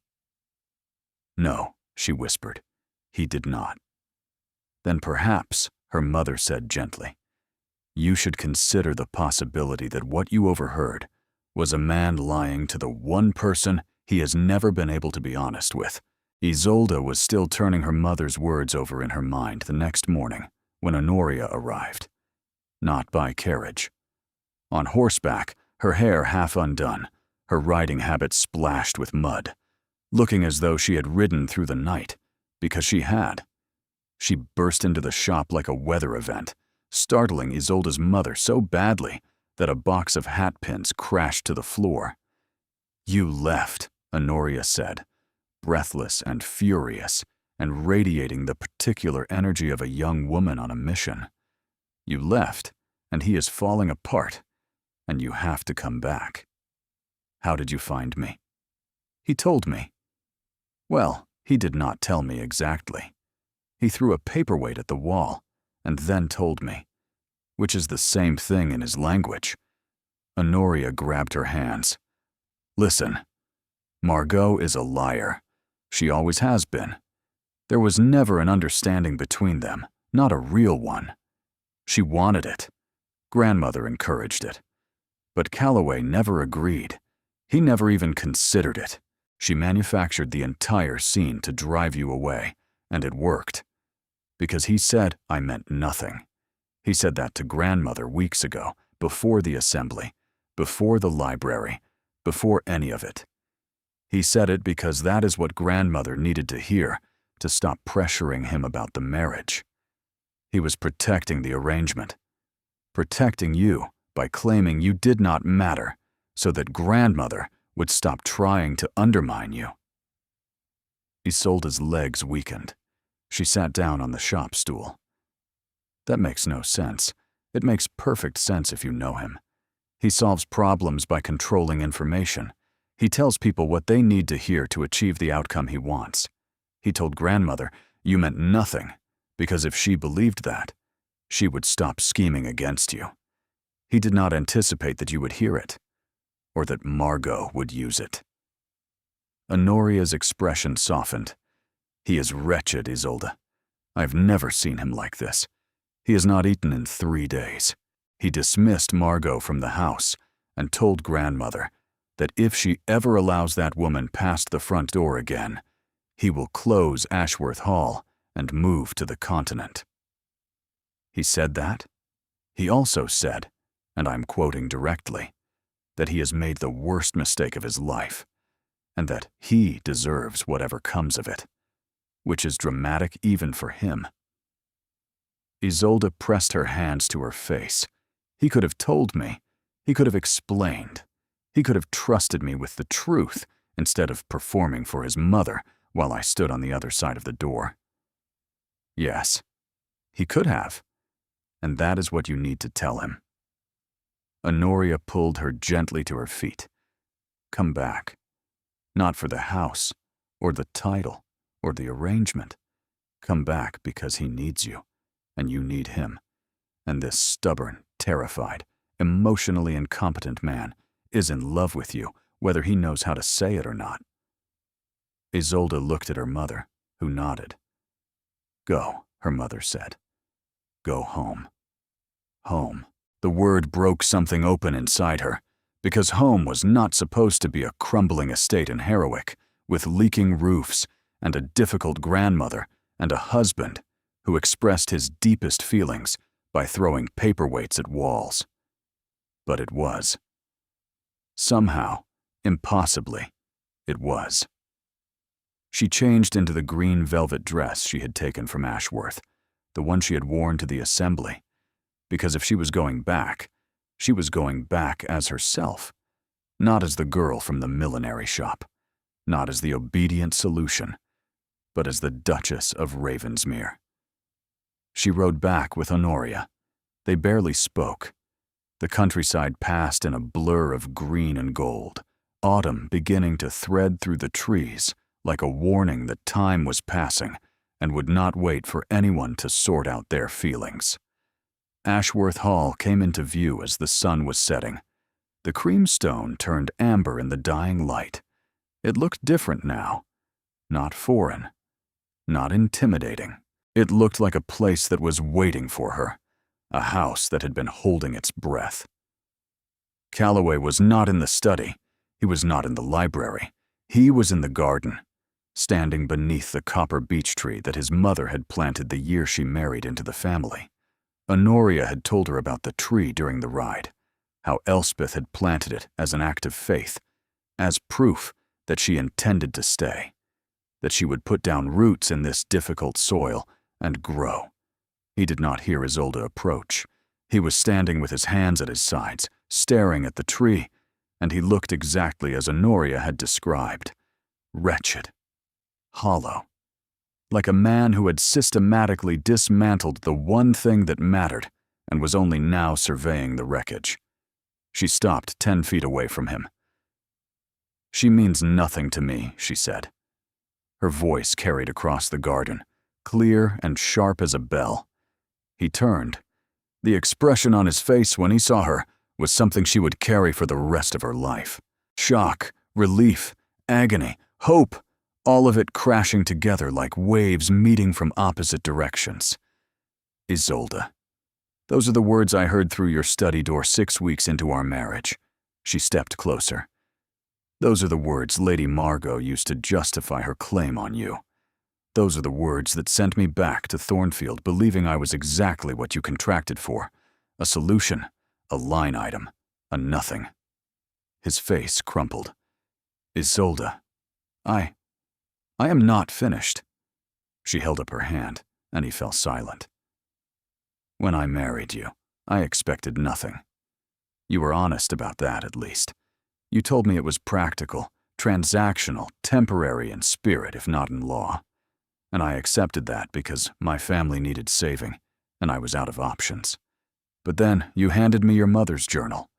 No, she whispered, he did not. Then perhaps, her mother said gently, you should consider the possibility that what you overheard was a man lying to the one person he has never been able to be honest with. Isolde was still turning her mother's words over in her mind the next morning when Honoria arrived. Not by carriage. On horseback, her hair half undone, her riding habit splashed with mud, looking as though she had ridden through the night, because she had. She burst into the shop like a weather event, startling Isolde's mother so badly that a box of hat pins crashed to the floor. You left, Honoria said, breathless and furious, and radiating the particular energy of a young woman on a mission. You left, and he is falling apart, and you have to come back. How did you find me? He told me. Well, he did not tell me exactly. He threw a paperweight at the wall, and then told me, which is the same thing in his language. Honoria grabbed her hands. Listen, Margot is a liar. She always has been. There was never an understanding between them, not a real one. She wanted it. Grandmother encouraged it. But Calloway never agreed. He never even considered it. She manufactured the entire scene to drive you away, and it worked. Because he said I meant nothing. He said that to Grandmother weeks ago, before the assembly, before the library, before any of it. He said it because that is what Grandmother needed to hear to stop pressuring him about the marriage. He was protecting the arrangement, protecting you by claiming you did not matter so that Grandmother would stop trying to undermine you. Isolde's legs weakened. She sat down on the shop stool. That makes no sense. It makes perfect sense if you know him. He solves problems by controlling information. He tells people what they need to hear to achieve the outcome he wants. He told Grandmother you meant nothing, because if she believed that, she would stop scheming against you. He did not anticipate that you would hear it, or that Margot would use it. Honoria's expression softened. He is wretched, Isolde. I have never seen him like this. He has not eaten in 3 days. He dismissed Margot from the house and told Grandmother that if she ever allows that woman past the front door again, he will close Ashworth Hall and move to the continent. He said that? He also said, and I'm quoting directly, that he has made the worst mistake of his life, and that he deserves whatever comes of it, which is dramatic even for him. Isolde pressed her hands to her face. He could have told me. He could have explained. He could have trusted me with the truth instead of performing for his mother while I stood on the other side of the door. Yes, he could have, and that is what you need to tell him. Honoria pulled her gently to her feet. Come back. Not for the house, or the title, or the arrangement. Come back because he needs you, and you need him. And this stubborn, terrified, emotionally incompetent man is in love with you, whether he knows how to say it or not. Isolde looked at her mother, who nodded. Go, her mother said. Go home. Home. The word broke something open inside her, because home was not supposed to be a crumbling estate in Harrowick, with leaking roofs and a difficult grandmother and a husband who expressed his deepest feelings by throwing paperweights at walls. But it was. Somehow, impossibly, it was. She changed into the green velvet dress she had taken from Ashworth, the one she had worn to the assembly, because if she was going back, She was going back as herself, not as the girl from the millinery shop, not as the obedient solution, but as the Duchess of Ravensmere. She rode back with Honoria. They barely spoke. The countryside passed in a blur of green and gold, autumn beginning to thread through the trees like a warning that time was passing and would not wait for anyone to sort out their feelings. Ashworth Hall came into view as the sun was setting. The creamstone turned amber in the dying light. It looked different now. Not foreign. Not intimidating. It looked like a place that was waiting for her. A house that had been holding its breath. Calloway was not in the study. He was not in the library. He was in the garden, standing beneath the copper beech tree that his mother had planted the year she married into the family. Honoria had told her about the tree during the ride, how Elspeth had planted it as an act of faith, as proof that she intended to stay, that she would put down roots in this difficult soil and grow. He did not hear Isolde approach. He was standing with his hands at his sides, staring at the tree, and he looked exactly as Honoria had described. Wretched. Hollow. Like a man who had systematically dismantled the one thing that mattered and was only now surveying the wreckage. She stopped 10 feet away from him. "She means nothing to me," she said. Her voice carried across the garden, clear and sharp as a bell. He turned. The expression on his face when he saw her was something she would carry for the rest of her life. Shock, relief, agony, hope, all of it crashing together like waves meeting from opposite directions. "Isolde. Those are the words I heard through your study door 6 weeks into our marriage." She stepped closer. "Those are the words Lady Margot used to justify her claim on you. Those are the words that sent me back to Thornfield believing I was exactly what you contracted for. A solution, a line item, a nothing." His face crumpled. "Isolde, I am not finished." She held up her hand, and he fell silent. "When I married you, I expected nothing. You were honest about that, at least. You told me it was practical, transactional, temporary in spirit, if not in law. And I accepted that because my family needed saving, and I was out of options. But then you handed me your mother's journal,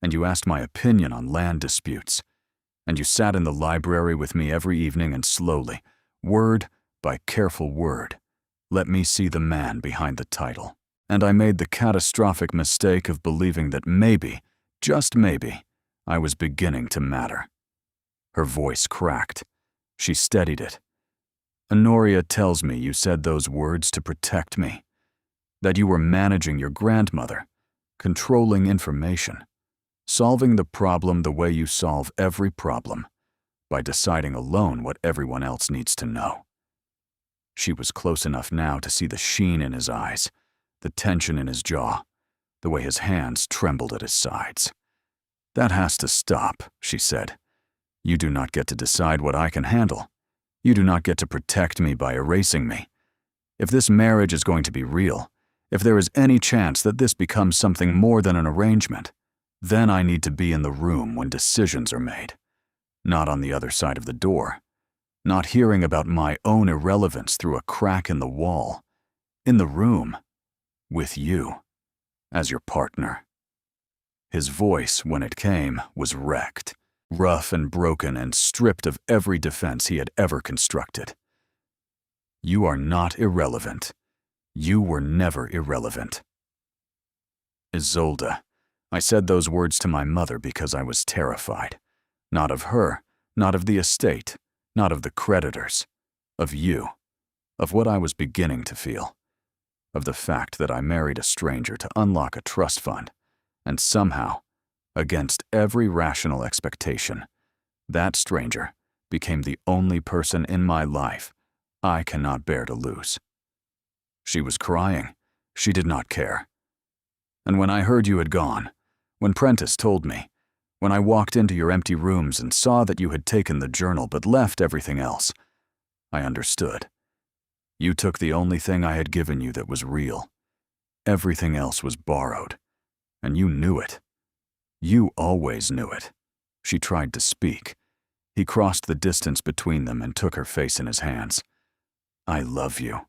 and you asked my opinion on land disputes, and you sat in the library with me every evening and slowly, word by careful word, let me see the man behind the title. And I made the catastrophic mistake of believing that maybe, just maybe, I was beginning to matter." Her voice cracked. She steadied it. "Honoria tells me you said those words to protect me, that you were managing your grandmother, controlling information, solving the problem the way you solve every problem, by deciding alone what everyone else needs to know." She was close enough now to see the sheen in his eyes, the tension in his jaw, the way his hands trembled at his sides. "That has to stop," she said. "You do not get to decide what I can handle. You do not get to protect me by erasing me. If this marriage is going to be real, if there is any chance that this becomes something more than an arrangement, then I need to be in the room when decisions are made, not on the other side of the door, not hearing about my own irrelevance through a crack in the wall. In the room, with you, as your partner." His voice, when it came, was wrecked, rough and broken and stripped of every defense he had ever constructed. "You are not irrelevant. You were never irrelevant. Isolde, I said those words to my mother because I was terrified. Not of her, not of the estate, not of the creditors. Of you. Of what I was beginning to feel. Of the fact that I married a stranger to unlock a trust fund, and somehow, against every rational expectation, that stranger became the only person in my life I cannot bear to lose." She was crying. She did not care. "And when I heard you had gone, when Prentice told me, when I walked into your empty rooms and saw that you had taken the journal but left everything else, I understood. You took the only thing I had given you that was real. Everything else was borrowed. And you knew it. You always knew it. She tried to speak. He crossed the distance between them and took her face in his hands. I love you.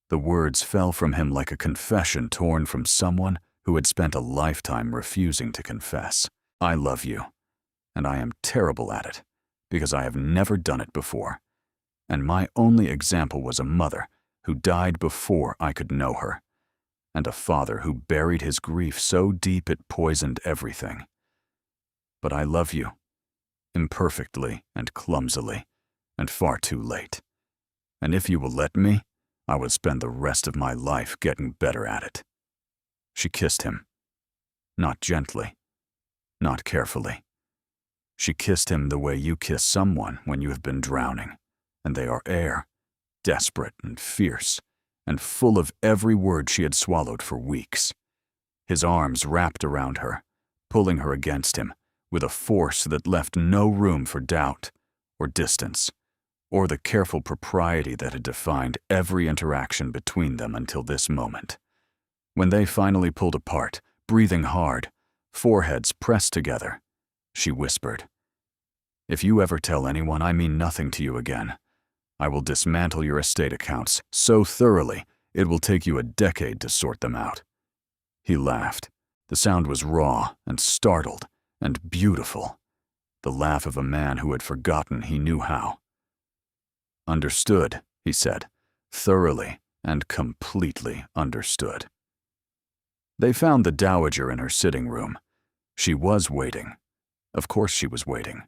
The words fell from him like a confession torn from someone who had spent a lifetime refusing to confess. I love you, and I am terrible at it, because I have never done it before. And my only example was a mother who died before I could know her, and a father who buried his grief so deep it poisoned everything. But I love you, imperfectly and clumsily, and far too late. And if you will let me, I will spend the rest of my life getting better at it. She kissed him. Not gently, not carefully. She kissed him the way you kiss someone when you have been drowning, and they are air, desperate and fierce, and full of every word she had swallowed for weeks. His arms wrapped around her, pulling her against him with a force that left no room for doubt or distance, or the careful propriety that had defined every interaction between them until this moment. When they finally pulled apart, breathing hard, foreheads pressed together, she whispered, "If you ever tell anyone I mean nothing to you again, I will dismantle your estate accounts so thoroughly it will take you a decade to sort them out." He laughed. The sound was raw and startled and beautiful, the laugh of a man who had forgotten he knew how. "Understood," he said, thoroughly and completely understood. They found the dowager in her sitting room. She was waiting. Of course she was waiting.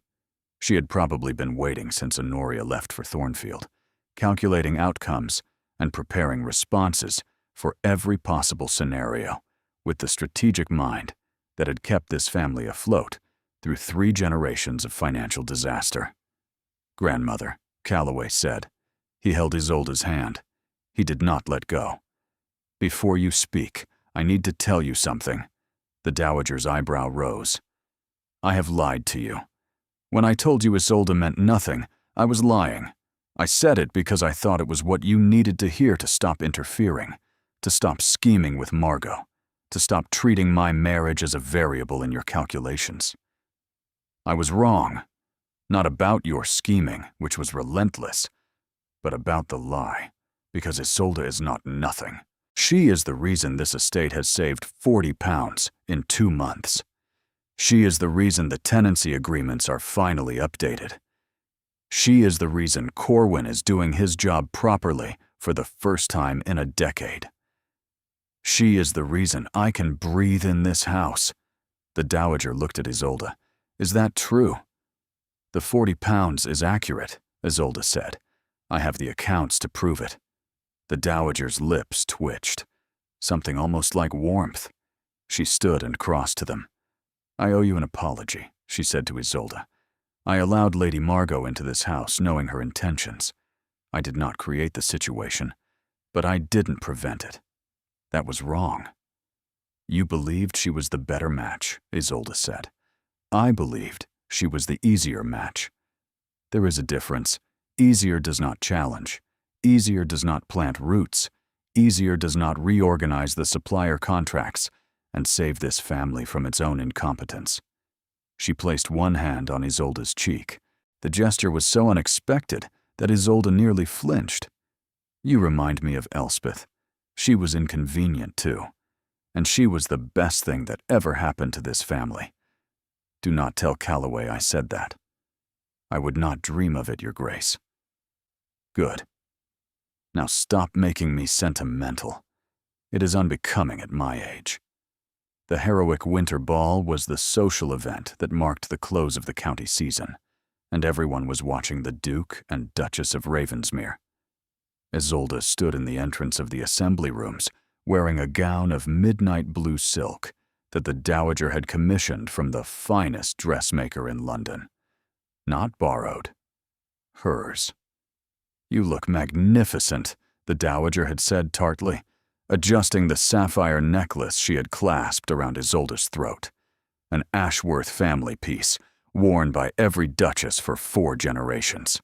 She had probably been waiting since Honoria left for Thornfield, calculating outcomes and preparing responses for every possible scenario with the strategic mind that had kept this family afloat through 3 generations of financial disaster. "Grandmother," Calloway said. He held Isolde's hand. He did not let go. "Before you speak, I need to tell you something." The dowager's eyebrow rose. "I have lied to you. When I told you Isolde meant nothing, I was lying. I said it because I thought it was what you needed to hear to stop interfering, to stop scheming with Margot, to stop treating my marriage as a variable in your calculations. I was wrong, not about your scheming, which was relentless, but about the lie, because Isolde is not nothing. She is the reason this estate has saved £40 in 2 months. She is the reason the tenancy agreements are finally updated. She is the reason Corwin is doing his job properly for the first time in a decade. She is the reason I can breathe in this house." The dowager looked at Isolde. "Is that true?" "The £40 is accurate," Isolde said. "I have the accounts to prove it." The dowager's lips twitched, something almost like warmth. She stood and crossed to them. "I owe you an apology," she said to Isolde. "I allowed Lady Margot into this house knowing her intentions. I did not create the situation, but I didn't prevent it. That was wrong." "You believed she was the better match," Isolde said. "I believed she was the easier match. There is a difference. Easier does not challenge. Easier does not plant roots. Easier does not reorganize the supplier contracts and save this family from its own incompetence." She placed one hand on Isolde's cheek. The gesture was so unexpected that Isolde nearly flinched. "You remind me of Elspeth. She was inconvenient, too. And she was the best thing that ever happened to this family. Do not tell Calloway I said that. I would not dream of it, Your Grace." "Good. Now stop making me sentimental. It is unbecoming at my age." The heroic winter ball was the social event that marked the close of the county season, and everyone was watching the Duke and Duchess of Ravensmere. Isolde stood in the entrance of the assembly rooms, wearing a gown of midnight blue silk that the dowager had commissioned from the finest dressmaker in London. Not borrowed. Hers. "You look magnificent," the dowager had said tartly, adjusting the sapphire necklace she had clasped around Isolde's throat. An Ashworth family piece, worn by every duchess for 4 generations.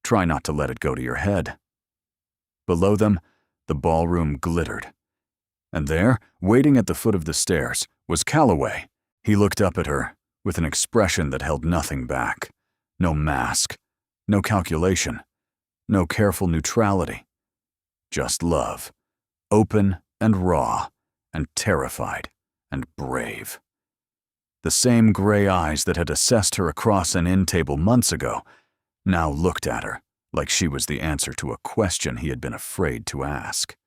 Try not to let it go to your head. Below them, the ballroom glittered. And there, waiting at the foot of the stairs, was Calloway. He looked up at her with an expression that held nothing back. No mask, no calculation, no careful neutrality. Just love, open and raw, and terrified and brave. The same gray eyes that had assessed her across an inn table months ago now looked at her like she was the answer to a question he had been afraid to ask.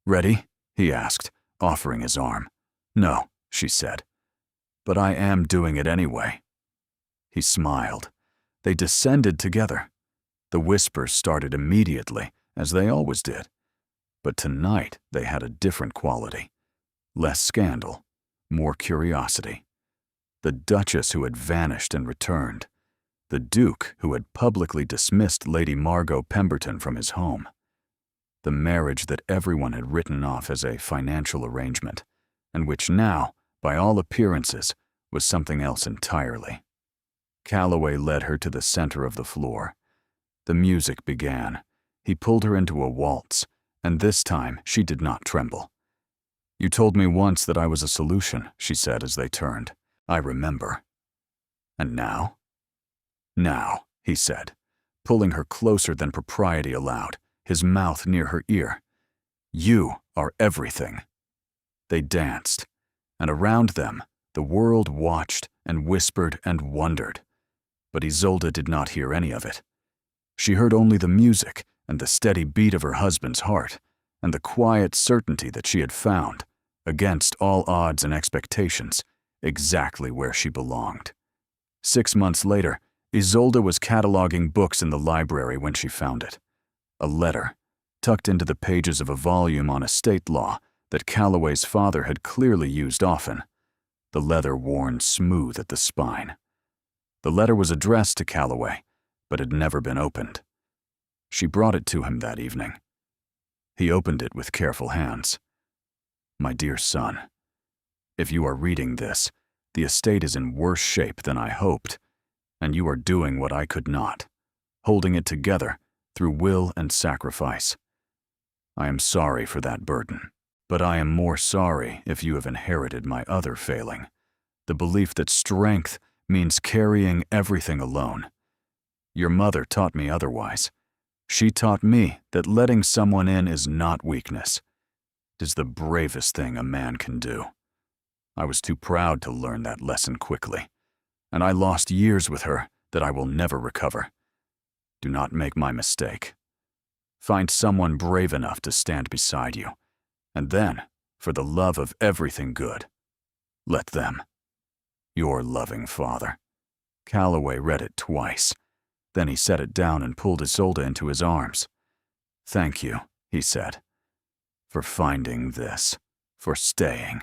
"Ready?" he asked, offering his arm. "No," she said, "but I am doing it anyway." He smiled. They descended together. The whispers started immediately, as they always did. But tonight they had a different quality. Less scandal, more curiosity. The Duchess who had vanished and returned. The Duke who had publicly dismissed Lady Margot Pemberton from his home. The marriage that everyone had written off as a financial arrangement, and which now, by all appearances, was something else entirely. Calloway led her to the center of the floor. The music began. He pulled her into a waltz, and this time she did not tremble. "You told me once that I was a solution," she said as they turned. "I remember." "And now?" "Now," he said, pulling her closer than propriety allowed, his mouth near her ear. "You are everything." They danced, and around them the world watched and whispered and wondered. But Isolde did not hear any of it. She heard only the music and the steady beat of her husband's heart, and the quiet certainty that she had found, against all odds and expectations, exactly where she belonged. 6 months later, Isolde was cataloging books in the library when she found it. A letter, tucked into the pages of a volume on estate law that Calloway's father had clearly used often, the leather worn smooth at the spine. The letter was addressed to Calloway, but had never been opened. She brought it to him that evening. He opened it with careful hands. "My dear son, if you are reading this, the estate is in worse shape than I hoped, and you are doing what I could not, holding it together through will and sacrifice. I am sorry for that burden, but I am more sorry if you have inherited my other failing, the belief that strength means carrying everything alone. Your mother taught me otherwise. She taught me that letting someone in is not weakness. It is the bravest thing a man can do. I was too proud to learn that lesson quickly, and I lost years with her that I will never recover. Do not make my mistake. Find someone brave enough to stand beside you, and then, for the love of everything good, let them. Your loving father." Calloway read it twice. Then he set it down and pulled Isolde into his arms. "Thank you," he said, "for finding this, for staying,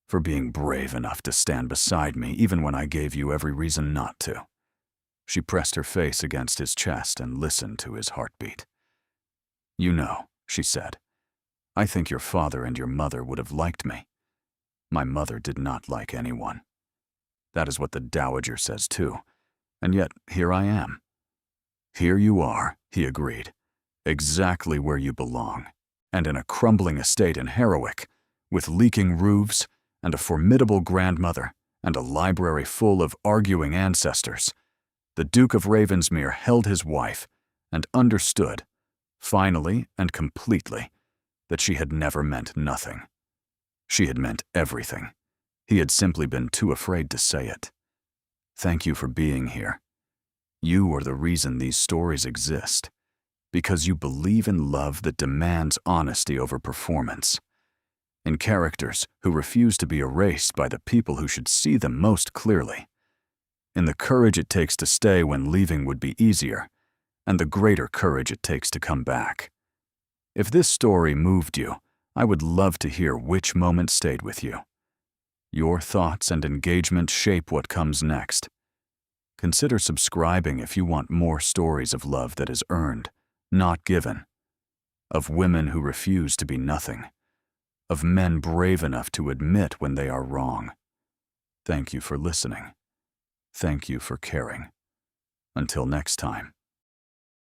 for being brave enough to stand beside me even when I gave you every reason not to." She pressed her face against his chest and listened to his heartbeat. "You know," she said, "I think your father and your mother would have liked me. My mother did not like anyone. That is what the Dowager says too, and yet here I am." "Here you are," he agreed, "exactly where you belong, and in a crumbling estate in Harrowick, with leaking roofs and a formidable grandmother and a library full of arguing ancestors. The Duke of Ravensmere held his wife and understood, finally and completely, that she had never meant nothing. She had meant everything. He had simply been too afraid to say it. Thank you for being here. You are the reason these stories exist, because you believe in love that demands honesty over performance, in characters who refuse to be erased by the people who should see them most clearly, in the courage it takes to stay when leaving would be easier, and the greater courage it takes to come back. If this story moved you, I would love to hear which moment stayed with you. Your thoughts and engagement shape what comes next. Consider subscribing if you want more stories of love that is earned, not given, of women who refuse to be nothing, of men brave enough to admit when they are wrong. Thank you for listening. Thank you for caring. Until next time.